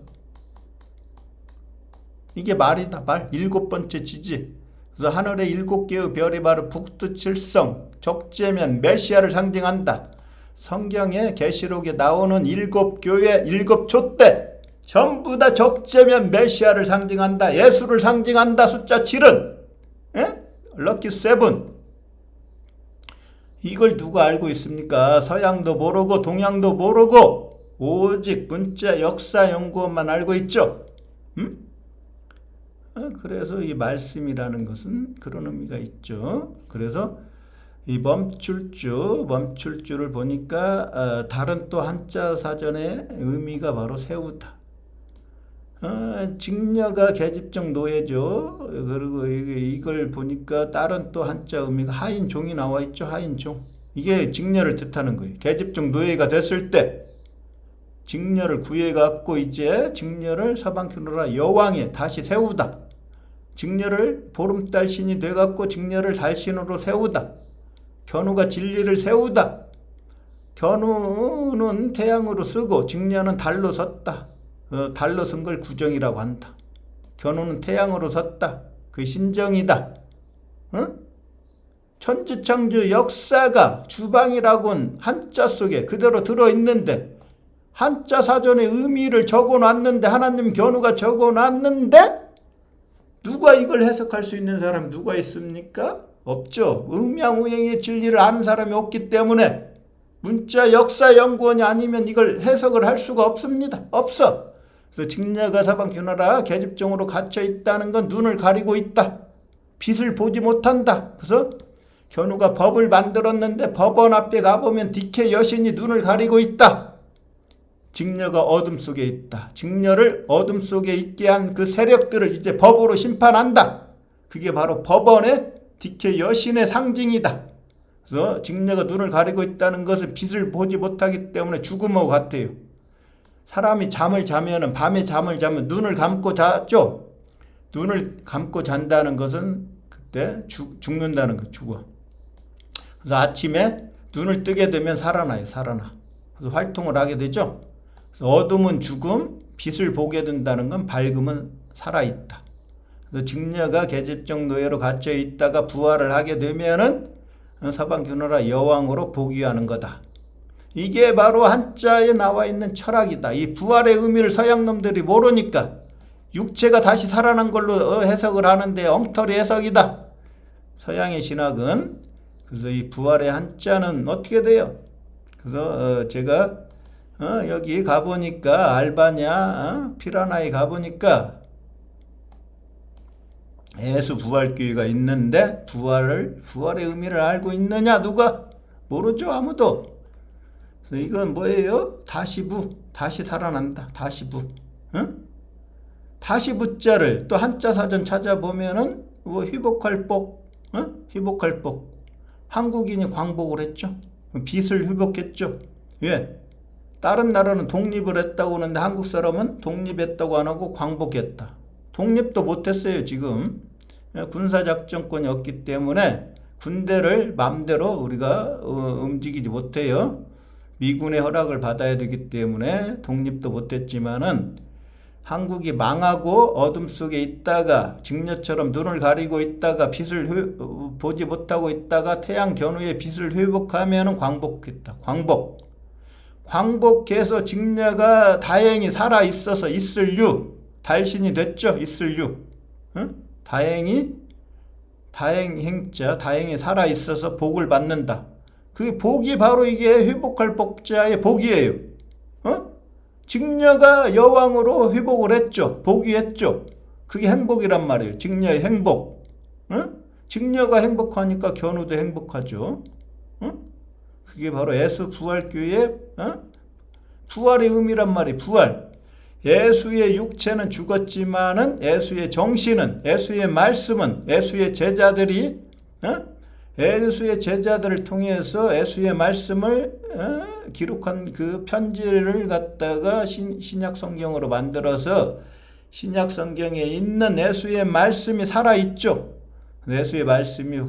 이게 말이다. 말. 7번째 지지. 그래서 하늘의 7개의 별이 바로 북두칠성, 적재면, 메시아를 상징한다. 성경에 계시록에 나오는 7교회 7촛대 전부 다 적재면 메시아를 상징한다. 예수를 상징한다. 숫자 7은 럭키 7. 이걸 누가 알고 있습니까? 서양도 모르고 동양도 모르고 오직 문자 역사연구원만 알고 있죠. 그래서 이 말씀이라는 것은 그런 의미가 있죠. 그래서 이 멈출줄을 보니까 다른 또 한자 사전의 의미가 바로 세우다. 직녀가 계집종 노예죠. 그리고 이걸 보니까 다른 또 한자 의미가 하인종이 나와 있죠. 하인종. 이게 직녀를 뜻하는 거예요. 계집종 노예가 됐을 때 직녀를 구해갖고 이제 직녀를 서방큐노라 여왕에 다시 세우다. 직녀를 보름달 신이 돼갖고 직녀를 달신으로 세우다. 견우가 진리를 세우다. 견우는 태양으로 쓰고 직녀는 달로 섰다. 달로 쓴 걸 구정이라고 한다. 견우는 태양으로 섰다. 그 신정이다. 천지창조 역사가 주방이라고는 한자 속에 그대로 들어있는데 한자 사전의 의미를 적어놨는데 하나님 견우가 적어놨는데 누가 이걸 해석할 수 있는 사람 누가 있습니까? 없죠. 음양우행의 진리를 아는 사람이 없기 때문에 문자 역사연구원이 아니면 이걸 해석을 할 수가 없습니다. 없어. 그래서 직녀가 서방큐노라 계집종으로 갇혀 있다는 건 눈을 가리고 있다. 빛을 보지 못한다. 그래서 견우가 법을 만들었는데 법원 앞에 가보면 디케 여신이 눈을 가리고 있다. 직녀가 어둠 속에 있다. 직녀를 어둠 속에 있게 한 그 세력들을 이제 법으로 심판한다. 그게 바로 법원의 디케 여신의 상징이다. 그래서 직녀가 눈을 가리고 있다는 것은 빛을 보지 못하기 때문에 죽음하고 같아요. 사람이 잠을 자면은 밤에 잠을 자면 눈을 감고 자죠. 눈을 감고 잔다는 것은 그때 죽는다는 거, 죽어. 그래서 아침에 눈을 뜨게 되면 살아나요. 살아나. 그래서 활동을 하게 되죠. 그래서 어둠은 죽음, 빛을 보게 된다는 건 밝음은 살아있다. 그래서 직녀가 계집종 노예로 갇혀 있다가 부활을 하게 되면은 서방큐노라 여왕으로 복위하는 거다. 이게 바로 한자에 나와 있는 철학이다. 이 부활의 의미를 서양놈들이 모르니까 육체가 다시 살아난 걸로 해석을 하는데 엉터리 해석이다. 서양의 신학은. 그래서 이 부활의 한자는 어떻게 돼요? 그래서 제가 여기 가보니까 알바냐 피라나에 가보니까 예수 부활교회가 있는데 부활의 의미를 알고 있느냐? 누가? 모르죠. 아무도. 그래서 이건 뭐예요? 다시부, 다시 살아난다. 다시부. 다시부자를 또 한자 사전 찾아보면은 뭐 회복할 복, 회복할 복. 한국인이 광복을 했죠. 빚을 회복했죠. 왜? 다른 나라는 독립을 했다고 하는데 한국 사람은 독립했다고 안 하고 광복했다. 독립도 못했어요. 지금 군사작전권이 없기 때문에 군대를 마음대로 우리가 움직이지 못해요. 미군의 허락을 받아야 되기 때문에 독립도 못했지만은 한국이 망하고 어둠 속에 있다가 직녀처럼 눈을 가리고 있다가 빛을 보지 못하고 있다가 태양 견우의 빛을 회복하면 광복했다. 광복해서 직녀가 다행히 살아있어서 있을유 달신이 됐죠. 있을유. 다행행자 다행히 살아있어서 복을 받는다. 그 복이 바로 이게 회복할 복자의 복이에요. 직녀가 여왕으로 회복을 했죠. 복위했죠. 그게 행복이란 말이에요. 직녀의 행복. 직녀가 행복하니까 견우도 행복하죠. 그게 바로 예수 부활교회의 부활의 의미란 말이에요. 부활. 예수의 육체는 죽었지만은 예수의 정신은, 예수의 말씀은, 예수의 제자들이 예수의 제자들을 통해서 예수의 말씀을 기록한 그 편지를 갖다가 신약 성경으로 만들어서 신약 성경에 있는 예수의 말씀이 살아있죠. 예수의 말씀이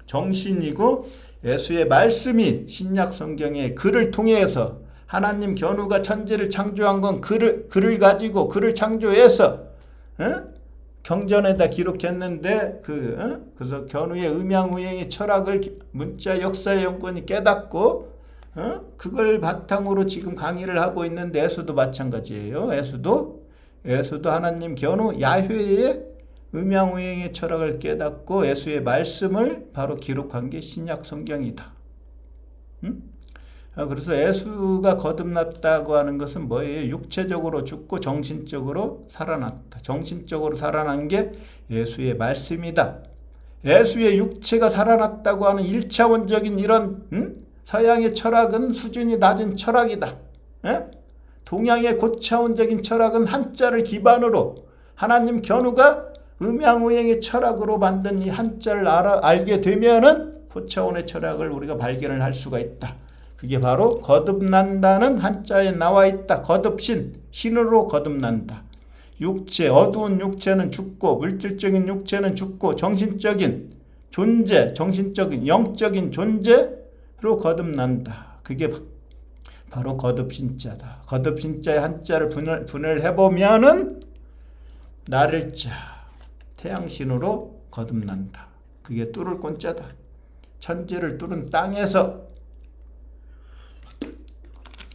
정신이고 예수의 말씀이 신약 성경의 글을 통해서 하나님 견우가 천지를 창조한 건 글을 가지고 글을 창조해서 경전에다 기록했는데 그래서 견우의 음양우행의 철학을 문자 역사연구원이 깨닫고 그걸 바탕으로 지금 강의를 하고 있는데 에스도 마찬가지예요. 에스도 하나님 견우 야훼의 음양우행의 철학을 깨닫고 에스의 말씀을 바로 기록한 게 신약 성경이다. 그래서 에스가 거듭났다고 하는 것은 뭐예요? 육체적으로 죽고 정신적으로 살아났다. 정신적으로 살아난 게 에스의 말씀이다. 에스의 육체가 살아났다고 하는 1차원적인 이런 서양의 철학은 수준이 낮은 철학이다. 동양의 고차원적인 철학은 한자를 기반으로 하나님 견우가 음양우행의 철학으로 만든 이 한자를 알게 되면은 고차원의 철학을 우리가 발견을 할 수가 있다. 그게 바로 거듭난다는 한자에 나와 있다. 거듭신, 신으로 거듭난다. 육체, 어두운 육체는 죽고 물질적인 육체는 죽고 정신적인 존재, 정신적인 영적인 존재로 거듭난다. 그게 바로 거듭신자다. 거듭신자의 한자를 분해를 해보면은 나를자, 태양신으로 거듭난다. 그게 뚫을 꼰자다. 천지를 뚫은 땅에서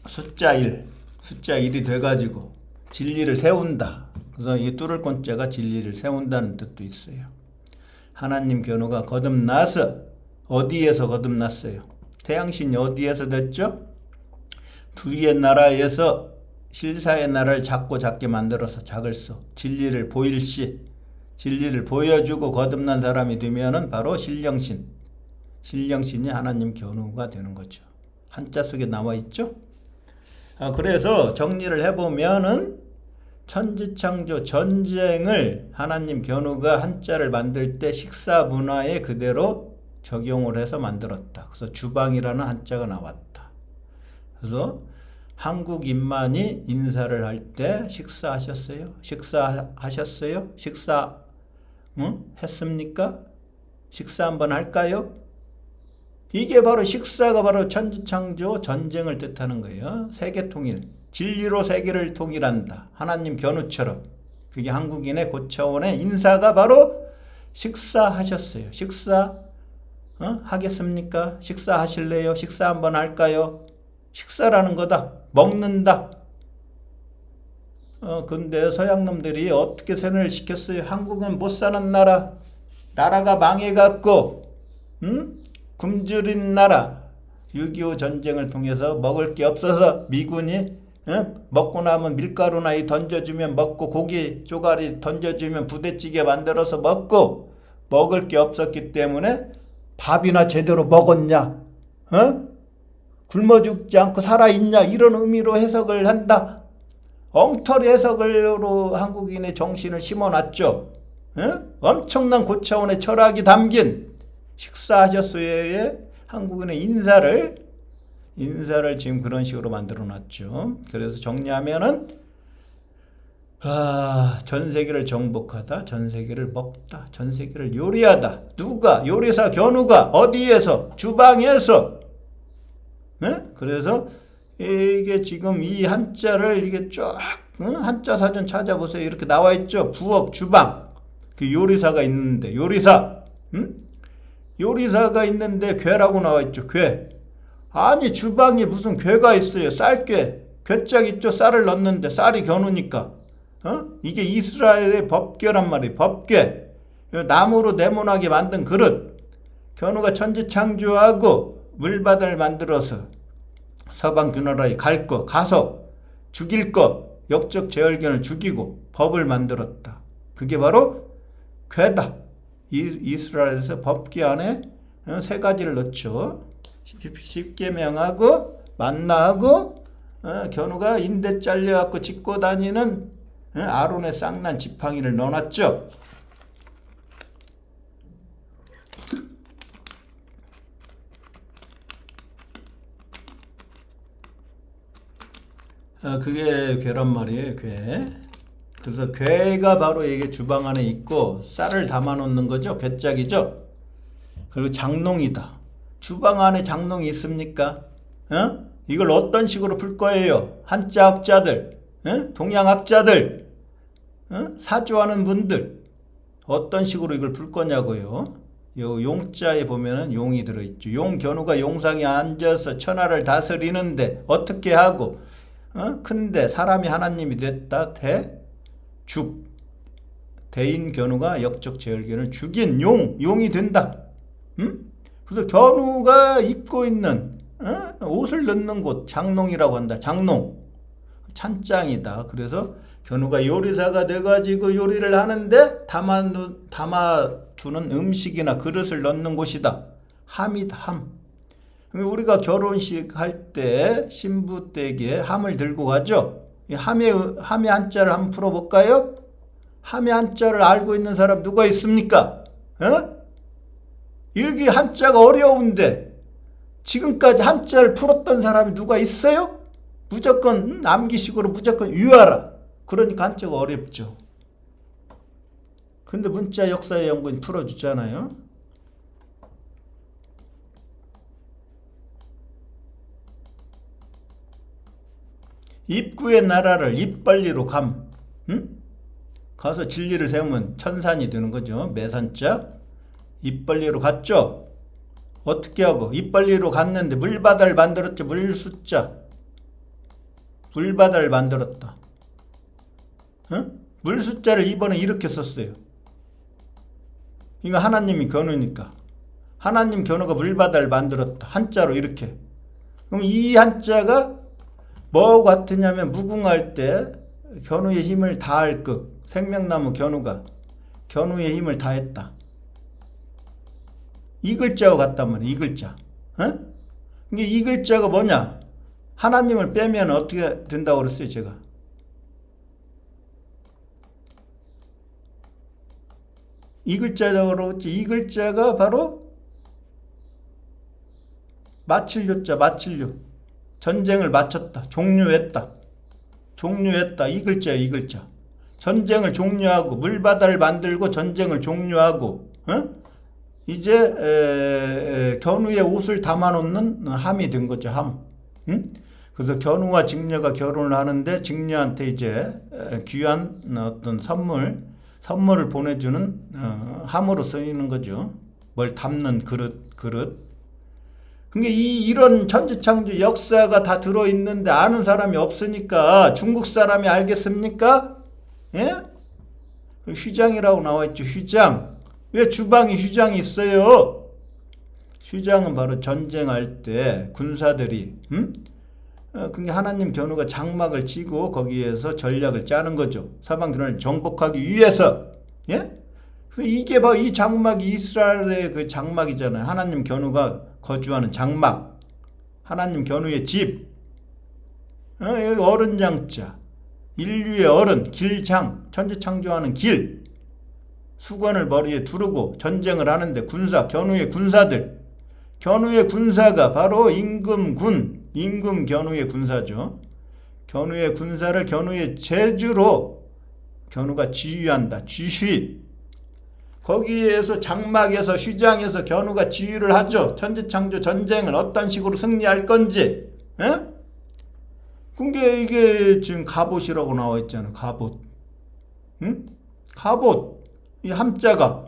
숫자 1이 돼가지고 진리를 세운다. 그래서 이 뚫을 꼰자가 진리를 세운다는 뜻도 있어요. 하나님 견우가 거듭나서 어디에서 거듭났어요? 태양신이 어디에서 됐죠? 두의 나라에서 실사의 나라를 작게 만들어서 작을서 진리를 보일시, 진리를 보여주고 거듭난 사람이 되면은 바로 신령신이 하나님 견우가 되는 거죠. 한자 속에 나와 있죠? 그래서 정리를 해보면은 천지창조 전쟁을 하나님 견우가 한자를 만들 때 식사 문화에 그대로 적용을 해서 만들었다. 그래서 주방이라는 한자가 나왔다. 그래서 한국인만이 인사를 할 때 식사하셨어요? 했습니까? 식사 한번 할까요? 이게 바로 식사가 바로 천지창조 전쟁을 뜻하는 거예요. 세계통일, 진리로 세계를 통일한다. 하나님 견우처럼. 그게 한국인의 고차원의 인사가 바로 식사하셨어요. 하겠습니까? 식사하실래요? 식사 한번 할까요? 식사라는 거다. 먹는다. 근데 서양놈들이 어떻게 세뇌를 시켰어요? 한국은 못 사는 나라. 나라가 망해갖고, 굶주린 나라. 6.25 전쟁을 통해서 먹을 게 없어서 미군이 먹고 나면 밀가루나 던져주면 먹고 고기 쪼가리 던져주면 부대찌개 만들어서 먹고 먹을 게 없었기 때문에 밥이나 제대로 먹었냐? 굶어 죽지 않고 살아있냐? 이런 의미로 해석을 한다. 엉터리 해석으로 한국인의 정신을 심어놨죠. 엄청난 고차원의 철학이 담긴 식사하셨어요의 한국인의 인사를 지금 그런 식으로 만들어놨죠. 그래서 정리하면은 전 세계를 정복하다, 전 세계를 먹다, 전 세계를 요리하다. 누가? 요리사 견우가 어디에서? 주방에서. 그래서 이게 지금 이 한자를 이게 쫙 한자 사전 찾아보세요. 이렇게 나와 있죠. 부엌, 주방. 그 요리사가 있는데 요리사가 있는데 괴라고 나와 있죠. 괴. 아니 주방에 무슨 괴가 있어요. 쌀괴. 괴짝 있죠. 쌀을 넣는데 쌀이 견우니까. 이게 이스라엘의 법궤란 말이에요. 법궤. 나무로 네모나게 만든 그릇. 견우가 천지창조하고 물바다를 만들어서 서방 그 나라에 갈 거, 가서 죽일 거, 역적 제열견을 죽이고 법을 만들었다. 그게 바로 괴다. 이스라엘에서 법궤 안에 세 가지를 넣죠. 십계명하고 만나하고 견우가 인대 잘려갖고 짚고 다니는 아론의 쌍난 지팡이를 넣어놨죠. 그게 괴란 말이에요. 괴. 그래서 괴가 바로 이게 주방 안에 있고 쌀을 담아 놓는 거죠. 괴짝이죠. 그리고 장농이다. 주방 안에 장농이 있습니까? 이걸 어떤 식으로 풀 거예요? 한자학자들, 동양학자들, 사주하는 분들 어떤 식으로 이걸 풀 거냐고요. 요 용자에 보면은 용이 들어있죠. 용 견우가 용상에 앉아서 천하를 다스리는데 어떻게 하고 근데 사람이 하나님이 됐다. 대인 견우가 역적 제열견을 죽인 용이 된다. 그래서 견우가 입고 있는 옷을 넣는 곳 장농이라고 한다. 장농 찬장이다. 그래서 견우가 요리사가 돼가지고 요리를 하는데 담아두는 음식이나 그릇을 넣는 곳이다. 함이다. 함. 우리가 결혼식 할 때 신부 댁에 함을 들고 가죠. 이 함의 한자를 한번 풀어볼까요? 함의 한자를 알고 있는 사람 누가 있습니까? 이렇게 한자가 어려운데 지금까지 한자를 풀었던 사람이 누가 있어요? 무조건 암기식으로 무조건 유하라. 그러니까 한자가 어렵죠. 근데 문자 역사의 연구는 풀어주잖아요. 입구의 나라를 입벌리로 가서 진리를 세우면 천산이 되는 거죠. 매산자 입벌리로 갔죠. 어떻게 하고 입벌리로 갔는데 물바다를 만들었죠. 물숫자 물바다를 만들었다. 물숫자를 이번에 이렇게 썼어요. 이거 하나님이 견우니까 하나님 견우가 물바다를 만들었다. 한자로 이렇게. 그럼 이 한자가 뭐 같으냐면 무궁할 때 견우의 힘을 다할 것. 생명나무 견우가 견우의 힘을 다했다. 이 글자와 같단 말이야. 이 글자. 이게 이 글자가 뭐냐? 하나님을 빼면 어떻게 된다고 그랬어요, 제가. 이 글자라고 그랬지. 이 글자가 바로 마칠료자, 마칠료. 전쟁을 마쳤다. 종료했다. 종료했다. 이 글자야, 이 글자. 전쟁을 종료하고 물바다를 만들고 전쟁을 종료하고 이제 견우의 옷을 담아놓는 함이 된 거죠. 함. 그래서 견우와 직녀가 결혼을 하는데 직녀한테 이제 귀한 어떤 선물을 보내주는 함으로 쓰이는 거죠. 뭘 담는 그릇. 그러니까 이런 천지창조 역사가 다 들어있는데 아는 사람이 없으니까 중국 사람이 알겠습니까? 예? 휘장이라고 나와있죠. 휘장. 왜 주방에 휘장이 있어요? 휘장은 바로 전쟁할 때 군사들이 그게 하나님 견우가 장막을 치고 거기에서 전략을 짜는 거죠. 사방 견우를 정복하기 위해서. 예? 이게 바로 이 장막이 이스라엘의 그 장막이잖아요. 하나님 견우가 거주하는 장막. 하나님 견우의 집. 여기 어른장자. 인류의 어른, 길장, 천지창조하는 길. 수건을 머리에 두르고 전쟁을 하는데 군사, 견우의 군사들. 견우의 군사가 바로 임금 견우의 군사죠. 견우의 군사를 견우의 제주로 견우가 지휘한다. 지휘. 거기에서 장막에서 휘장에서 견우가 지휘를 하죠. 천지창조 전쟁을 어떤 식으로 승리할 건지. 그게 이게 지금 갑옷이라고 나와 있잖아. 갑옷. 갑옷. 이 함자가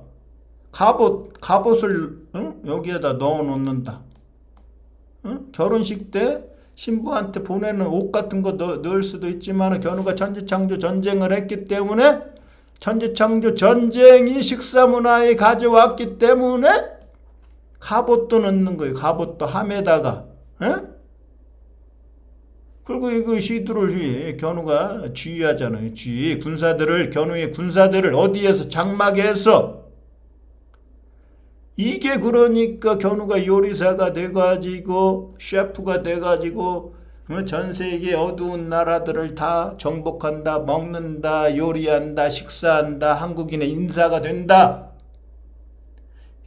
갑옷을 여기에다 넣어 놓는다. 결혼식 때 신부한테 보내는 옷 같은 거 넣을 수도 있지만 견우가 천지창조 전쟁을 했기 때문에 천지창조 전쟁이 식사문화에 가져왔기 때문에 갑옷도 넣는 거예요. 갑옷도 함에다가. 그리고 이거 시두를 견우가 지휘하잖아요. 지휘 군사들을 견우의 군사들을 어디에서 장막에서. 이게 그러니까 견우가 요리사가 돼가지고 셰프가 돼가지고 전 세계 어두운 나라들을 다 정복한다, 먹는다, 요리한다, 식사한다, 한국인의 인사가 된다.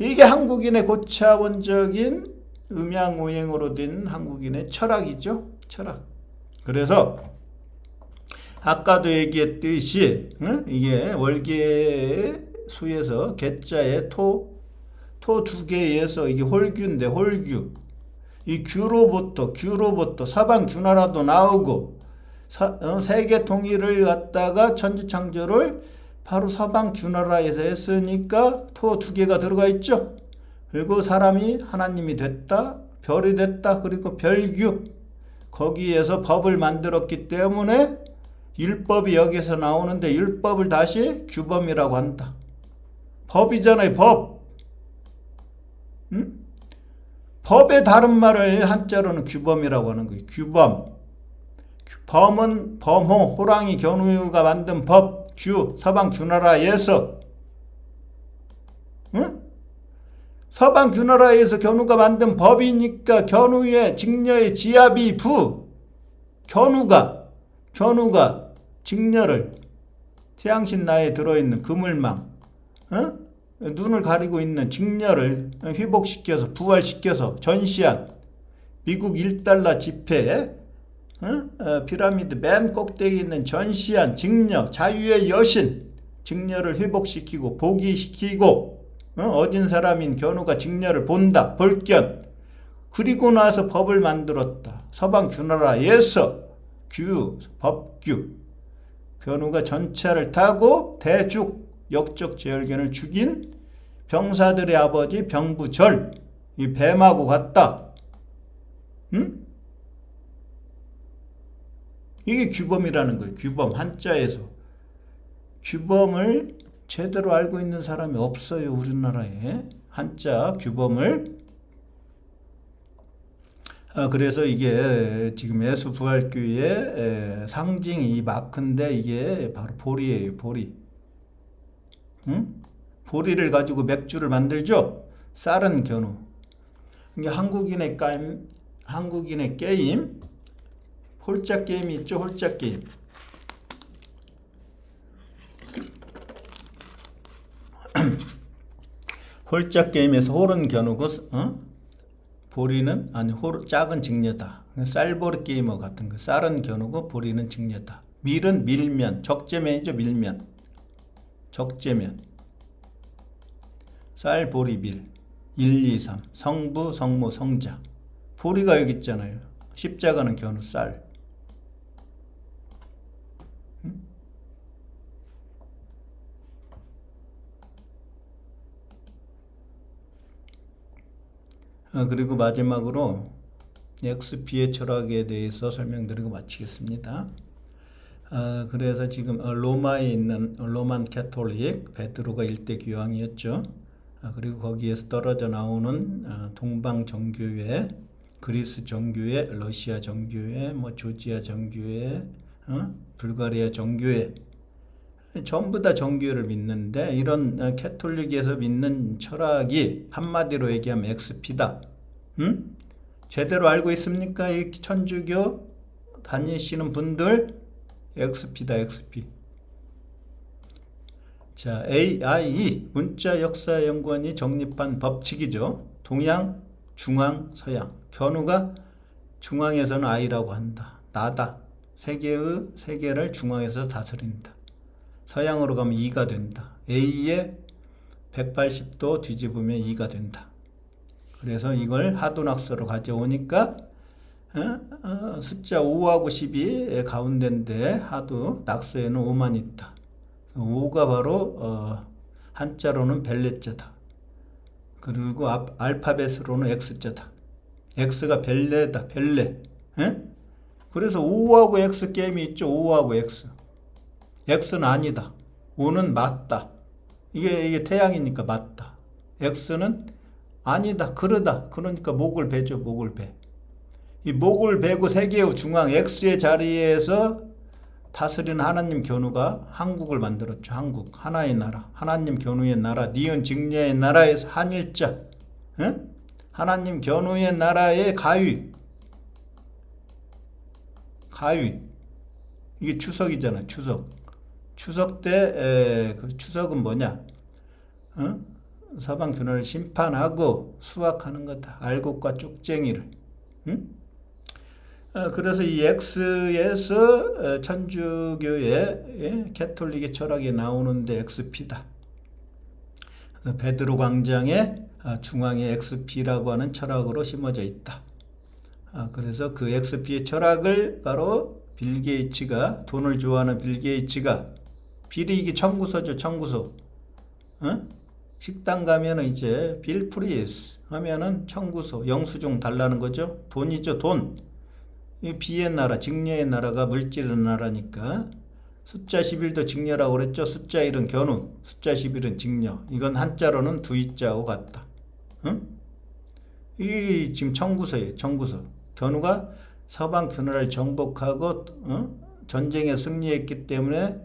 이게 한국인의 고차원적인 음양오행으로 된 한국인의 철학이죠. 철학. 그래서 아까도 얘기했듯이 이게 월계수에서 개자에 토 두 개에서 이게 홀규인데 홀규. 이 규로부터 사방 규나라도 나오고 세계 통일을 갖다가 천지창조를 바로 서방 규나라에서 했으니까 토 두 개가 들어가 있죠. 그리고 사람이 하나님이 됐다, 별이 됐다, 그리고 별규. 거기에서 법을 만들었기 때문에 율법이 여기서 나오는데 율법을 다시 규범이라고 한다. 법이잖아요, 법. 응? 법의 다른 말을 한자로는 규범이라고 하는 거예요. 규범. 범은 범호, 호랑이, 견우가 만든 법, 규, 서방 규나라에서. 응? 서방 규나라에서 견우가 만든 법이니까 견우의 직녀의 지압이 부. 견우가 직녀를 태양신 나에 들어있는 그물망, 눈을 가리고 있는 직녀를 회복시켜서 부활시켜서 전시한 미국 1달러 지폐에 피라미드 맨 꼭대기에 있는 전시한 직녀, 자유의 여신, 직녀를 회복시키고 복위시키고 어진 사람인 견우가 직녀를 본다, 볼견. 그리고 나서 법을 만들었다. 서방 규나라에서 법규. 견우가 전차를 타고 대죽, 역적 제열견을 죽인 병사들의 아버지 병부절, 이 뱀하고 같다. 응? 이게 규범이라는 거예요. 규범, 한자에서. 규범을 제대로 알고 있는 사람이 없어요. 우리나라에. 한자 규범을. 그래서 이게 지금 예수부활교회의 상징이 이 마크인데 이게 바로 보리예요. 보리. 응? 보리를 가지고 맥주를 만들죠. 쌀은 견우. 이게 한국인의 게임. 홀짝 게임이 있죠. 홀짝 게임. 홀짝 게임에서 홀은 견우고 보리는 작은 직녀다. 쌀보리 게이머 같은 거. 쌀은 견우고 보리는 직녀다. 밀은 밀면, 적재면이죠. 밀면. 적재면. 쌀, 보리, 밀. 1, 2, 3. 성부, 성모, 성자. 보리가 여기 있잖아요. 십자가는 견우, 쌀. 그리고 마지막으로 XP의 철학에 대해서 설명드리고 마치겠습니다. 그래서 지금 로마에 있는 로만 캐톨릭 베드로가 일대 교황이었죠. 그리고 거기에서 떨어져 나오는 동방 정교회, 그리스 정교회, 러시아 정교회, 조지아 정교회, 불가리아 정교회, 전부 다 정교회를 믿는데 이런 캐톨릭에서 믿는 철학이 한마디로 얘기하면 XP다. 제대로 알고 있습니까? 이 천주교 다니시는 분들 XP다. XP. 자, AIE 문자역사연구원이 정립한 법칙이죠. 동양, 중앙, 서양. 견우가 중앙에서는 I라고 한다. 나다. 세계를 중앙에서 다스린다. 서양으로 가면 2가 된다. A에 180도 뒤집으면 2가 된다. 그래서 이걸 하도낙서로 가져오니까 숫자 5하고 10이 가운데인데 하도 낙서에는 5만 있다. 5가 바로 한자로는 벨레자다. 그리고 알파벳으로는 X자다. X가 벨레다. 벨레. 그래서 5하고 X 게임이 있죠. 5하고 X. X는 아니다. 5는 맞다. 이게 태양이니까 맞다. X는 아니다. 그러다. 그러니까 목을 베죠. 목을 베. 이 목을 베고 세계의 중앙 X의 자리에서 다스리는 하나님 견우가 한국을 만들었죠. 한국. 하나의 나라. 하나님 견우의 나라. 니은 직녀의 나라에서 한일자. 하나님 견우의 나라의 가위. 이게 추석이잖아. 추석 때 그 추석은 뭐냐? 서방 균을 심판하고 수확하는 거다. 알곡과 쭉쟁이를. 그래서 이 X에서 천주교의 캐톨릭의 철학이 나오는데 XP다. 베드로 광장의 중앙에 XP라고 하는 철학으로 심어져 있다. 그래서 그 XP의 철학을 바로 빌 게이츠가, 돈을 좋아하는 빌 게이츠가, 빌이 이게 청구서죠. 청구서. 식당 가면은 이제 빌 프리스 하면은 청구서, 영수증 달라는 거죠. 돈이죠, 돈. 이 비의 나라, 직녀의 나라가 물질의 나라니까 숫자 11도 직녀라고 그랬죠. 숫자 1은 견우, 숫자 11은 직녀. 이건 한자로는 두이자하고 같다. 응? 이 지금 청구서예요. 청구서. 견우가 서방 군나라를 정복하고 전쟁에 승리했기 때문에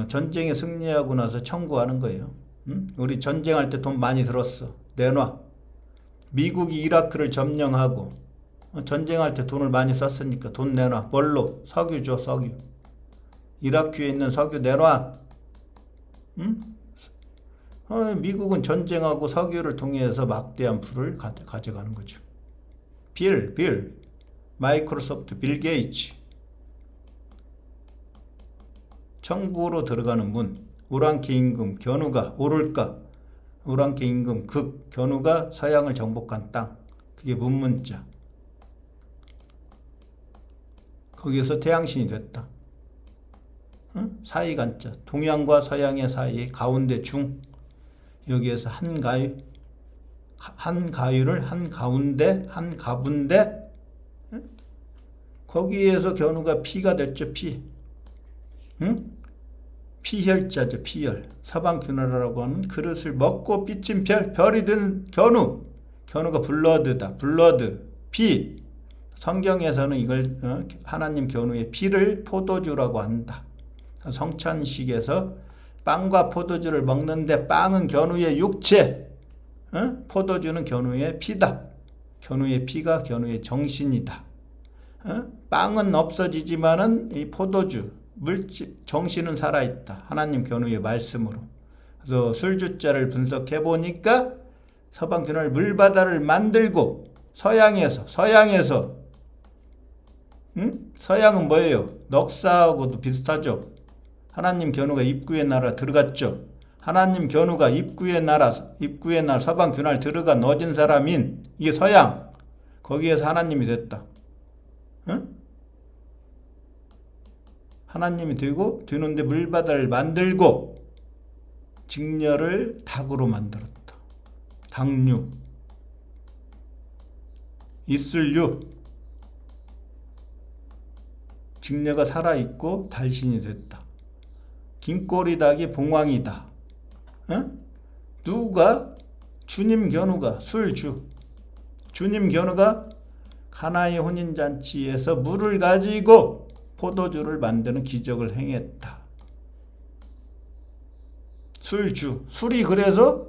전쟁에 승리하고 나서 청구하는 거예요. 응? 우리 전쟁할 때 돈 많이 들었어. 내놔. 미국이 이라크를 점령하고 전쟁할 때 돈을 많이 썼으니까 돈 내놔. 뭘로? 석유 줘, 석유. 이라크에 있는 석유 내놔. 응? 미국은 전쟁하고 석유를 통해서 막대한 부를 가져가는 거죠. 빌, 마이크로소프트, 빌 게이츠. 천국으로 들어가는 문. 오랑캐 임금, 견우가 오를까? 오랑캐 임금, 극, 견우가 서양을 정복한 땅. 그게 문문자. 거기에서 태양신이 됐다. 응? 사이간자. 동양과 서양의 사이, 가운데 중. 여기에서 한가유를 한가운데, 한가분데, 응? 거기에서 견우가 피가 됐죠, 피. 응? 피혈자죠, 피혈. 서방규나라라고 하는 그릇을 먹고 빚진 별이 든 견우. 견우가 블러드다, 블러드, 피. 성경에서는 이걸 하나님 견우의 피를 포도주라고 한다. 성찬식에서 빵과 포도주를 먹는데 빵은 견우의 육체, 포도주는 견우의 피다. 견우의 피가 견우의 정신이다. 빵은 없어지지만은 이 포도주, 물질, 정신은 살아있다. 하나님 견우의 말씀으로. 그래서 술주자를 분석해 보니까 서방 견우는 물바다를 만들고 서양에서 서양은 뭐예요? 넉사하고도 비슷하죠. 하나님 견우가 입구의 나라 들어갔죠. 하나님 견우가 입구의 나라 서방 균할 들어가 넣어진 사람인 이게 서양. 거기에서 하나님이 됐다. 응? 하나님이 되는데 물바다를 만들고 직녀를 닭으로 만들었다. 닭류, 이슬류. 직녀가 살아있고 달신이 됐다. 긴꼬리 닭이 봉황이다. 응? 누가? 주님 견우가 술주. 주님 견우가 가나의 혼인잔치에서 물을 가지고 포도주를 만드는 기적을 행했다. 술주. 술이 그래서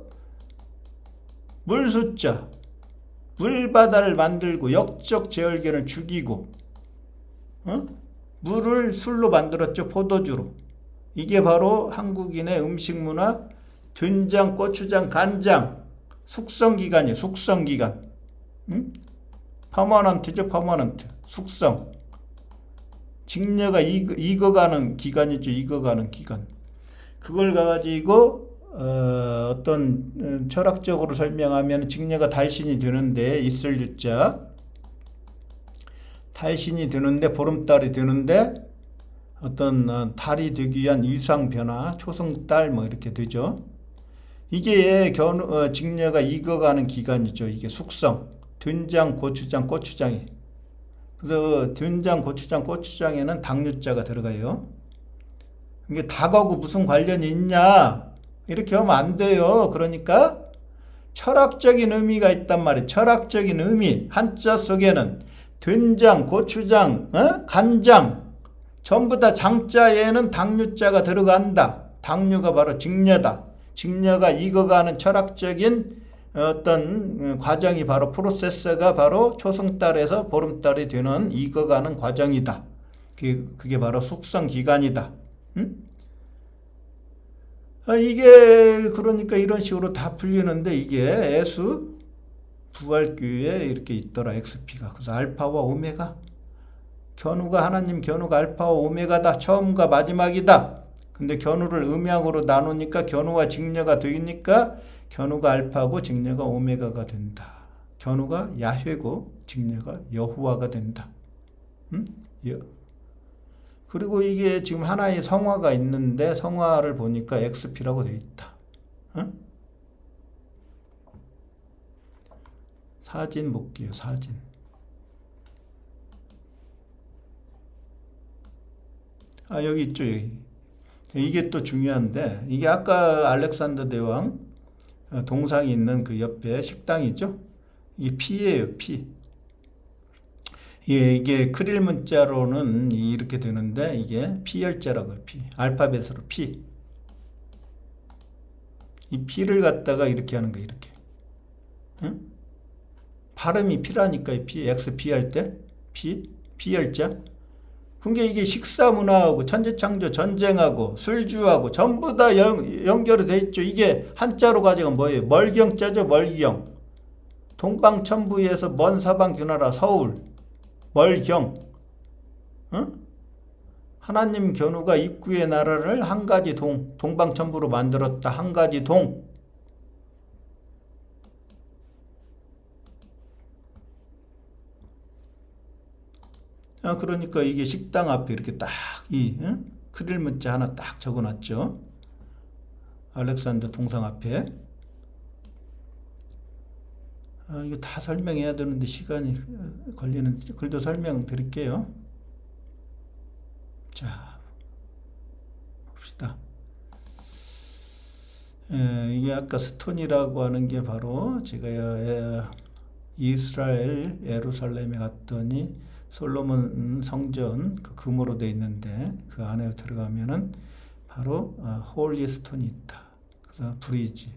물숫자. 물바다를 만들고 역적 제얼견을 죽이고 물을 술로 만들었죠. 포도주로. 이게 바로 한국인의 음식 문화. 된장, 고추장, 간장. 숙성기간이에요. 숙성기간. 퍼머넌트죠. 퍼머넌트. 숙성. 직녀가 익어가는 기간이죠. 익어가는 기간. 그걸 가지고 어떤 철학적으로 설명하면 직녀가 달신이 되는데 있을 유자. 달신이 되는데 보름달이 되는데 어떤 달이 되기 위한 위상 변화, 초승달 뭐 이렇게 되죠. 이게 직녀가 익어가는 기간이죠. 이게 숙성. 된장, 고추장, 고추장이. 그래서 된장, 고추장, 고추장에는 당류자가 들어가요. 이게 닭하고 무슨 관련이 있냐? 이렇게 하면 안 돼요. 그러니까 철학적인 의미가 있단 말이에요. 철학적인 의미. 한자 속에는 된장, 고추장, 간장 전부 다 장자에는 당류자가 들어간다. 당류가 바로 직녀다. 직녀가 익어가는 철학적인 어떤 과정이 바로 프로세스가 바로 초승달에서 보름달이 되는 익어가는 과정이다. 그게 바로 숙성 기간이다. 이게 그러니까 이런 식으로 다 풀리는데 이게 애수 부활교회에 이렇게 있더라. XP가. 그래서 알파와 오메가. 견우가 하나님 견우가 알파와 오메가다. 처음과 마지막이다. 근데 견우를 음양으로 나누니까 견우와 직녀가 되니까 견우가 알파고 직녀가 오메가가 된다. 견우가 야훼고 직녀가 여호와가 된다. 그리고 이게 지금 하나의 성화가 있는데 성화를 보니까 XP라고 되어 있다. 어? 사진 볼게요. 사진. 여기 있죠. 여기. 이게 또 중요한데, 이게 아까 알렉산더 대왕 동상이 있는 그 옆에 식당이죠. 이게 P예요. P. 이게 크릴 문자로는 이렇게 되는데, 이게 P열자라고요. P. 알파벳으로 P. 이 P를 갖다가 이렇게 하는 거예요. 이렇게. 응? 발음이 P라니까, 이 P. XP 할 때. P. P열자. 그게 이게 식사 문화하고 천지창조 전쟁하고 술주하고 전부 다 연결이 돼 있죠. 이게 한자로 가지고 뭐예요? 멀경자죠. 멀경. 동방천부에서 먼 사방 규나라 서울. 멀경. 응? 하나님 견우가 입구의 나라를 한 가지 동방천부로 만들었다. 한 가지 동. 그러니까 이게 식당 앞에 이렇게 딱 크릴 문자 하나 딱 적어놨죠. 알렉산더 동상 앞에. 이거 다 설명해야 되는데 시간이 걸리는 글도 설명드릴게요. 자, 봅시다. 이게 아까 스톤이라고 하는 게 바로 제가 이스라엘 예루살렘에 갔더니 솔로몬 성전 그 금으로 되어 있는데 그 안에 들어가면은 바로 홀리 스톤이 있다. 그래서 브리지.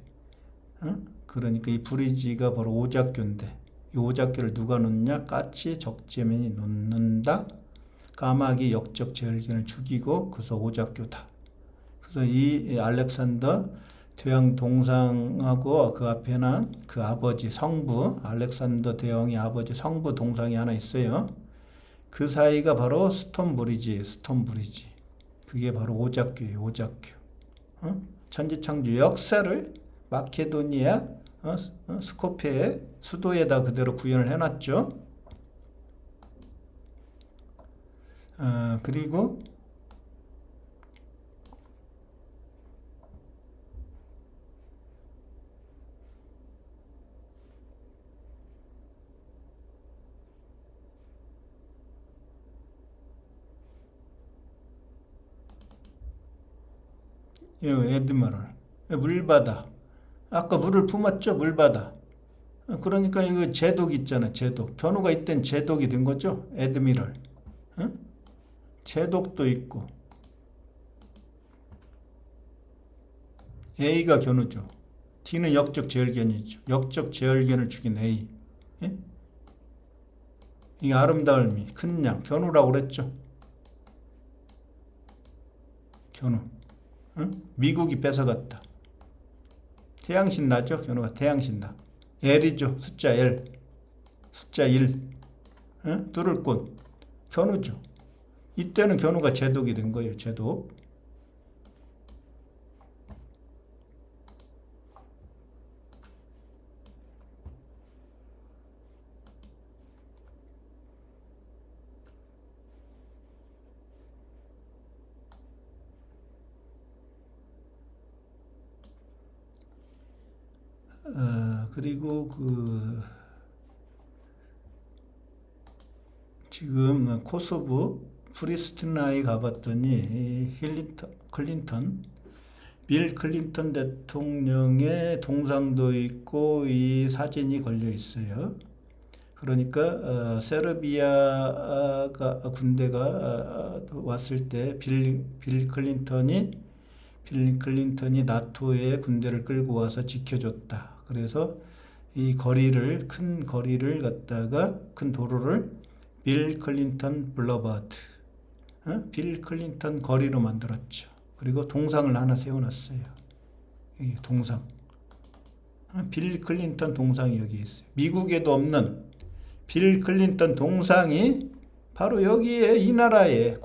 그러니까 이 브리지가 바로 오작교인데 이 오작교를 누가 놓느냐? 까치 적재면이 놓는다. 까마귀 역적 제얼견을 죽이고 그래서 오작교다. 그래서 이 알렉산더 대왕 동상하고 그 앞에는 그 아버지 성부 알렉산더 대왕의 아버지 성부 동상이 하나 있어요. 그 사이가 바로 스톤 브리지예요. 스톤 브리지. 그게 바로 오작교예요. 오작교. 천지창조 역사를 마케도니아 스코페의 수도에다 그대로 구현을 해놨죠. 그리고 에드머럴 물바다. 아까 물을 품었죠. 물바다. 그러니까 이거 제독 있잖아. 제독. 견우가 이땐 제독이 된 거죠. 에드미럴. 제독도 있고 A가 견우죠. D는 역적 제얼견이죠. 역적 제얼견을 죽인 A. 이게 아름다울미, 큰 양, 견우라고 그랬죠. 견우. 미국이 뺏어갔다. 태양신 나죠? 견우가 태양신 나. L이죠. 숫자 L. 숫자 1. 뚫을 꽃. 견우죠. 이때는 견우가 제독이 된 거예요. 제독. 그리고 지금 코소보 프리스티나에 가봤더니 빌 클린턴 대통령의 동상도 있고 이 사진이 걸려 있어요. 그러니까 세르비아가 군대가 왔을 때 빌 클린턴이 나토의 군대를 끌고 와서 지켜줬다. 그래서 이 거리를 큰 거리를 갖다가 큰 도로를 빌 클린턴 블러바드, 빌 클린턴 거리로 만들었죠. 그리고 동상을 하나 세워놨어요. 여기 동상. 빌 클린턴 동상이 여기 있어요. 미국에도 없는 빌 클린턴 동상이 바로 여기에 이 나라에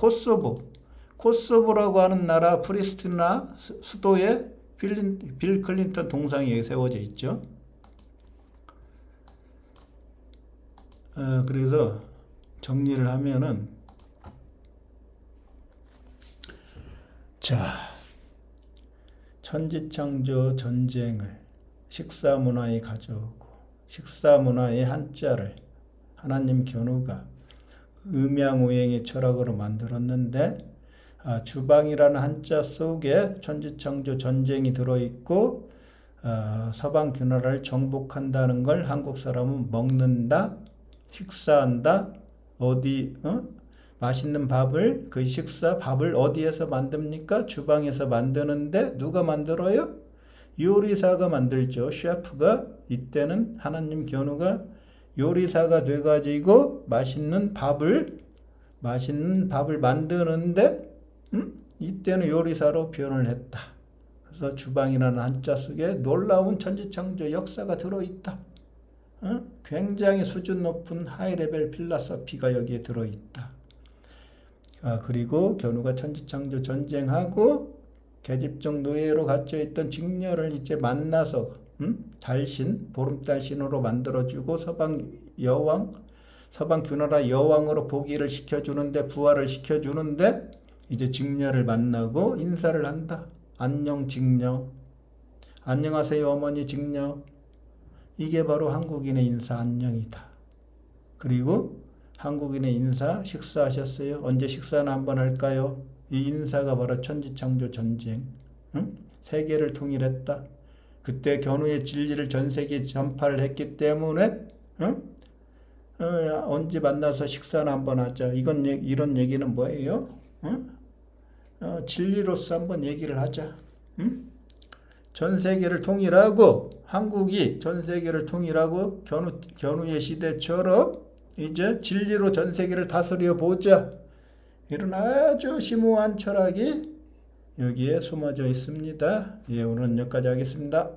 코소보라고 하는 나라 프리스티나 수도에 빌 클린턴 동상이 세워져 있죠. 그래서 정리를 하면은 자 천지창조 전쟁을 식사문화에 가져오고 식사문화의 한자를 하나님 견우가 음양오행의 철학으로 만들었는데 주방이라는 한자 속에 천지창조 전쟁이 들어있고 서방 균화를 정복한다는 걸 한국 사람은 먹는다, 식사한다, 맛있는 밥을 그 식사 밥을 어디에서 만듭니까? 주방에서 만드는데 누가 만들어요? 요리사가 만들죠. 셰프가. 이때는 하나님 견우가 요리사가 돼가지고 맛있는 밥을 만드는데 이때는 요리사로 표현을 했다. 그래서 주방이라는 한자 속에 놀라운 천지창조 역사가 들어있다. 굉장히 수준 높은 하이레벨 필라소피가 여기에 들어있다. 그리고 견우가 천지창조 전쟁하고 계집종 노예로 갇혀있던 직녀를 이제 만나서 달신, 보름달신으로 만들어주고 서방 균화라 여왕으로 복위를 시켜주는데 부활을 시켜주는데 이제 직녀를 만나고 인사를 한다. 안녕 직녀. 안녕하세요 어머니 직녀. 이게 바로 한국인의 인사 안녕이다. 그리고 한국인의 인사 식사하셨어요? 언제 식사는 한번 할까요? 이 인사가 바로 천지창조 전쟁. 세계를 통일했다. 그때 견우의 진리를 전 세계에 전파를 했기 때문에 언제 만나서 식사는 한번 하자. 이런 얘기는 뭐예요? 진리로서 한번 얘기를 하자. 전 세계를 통일하고 한국이 전 세계를 통일하고 견우의 시대처럼 이제 진리로 전 세계를 다스려 보자. 이런 아주 심오한 철학이 여기에 숨어져 있습니다. 오늘은 여기까지 하겠습니다.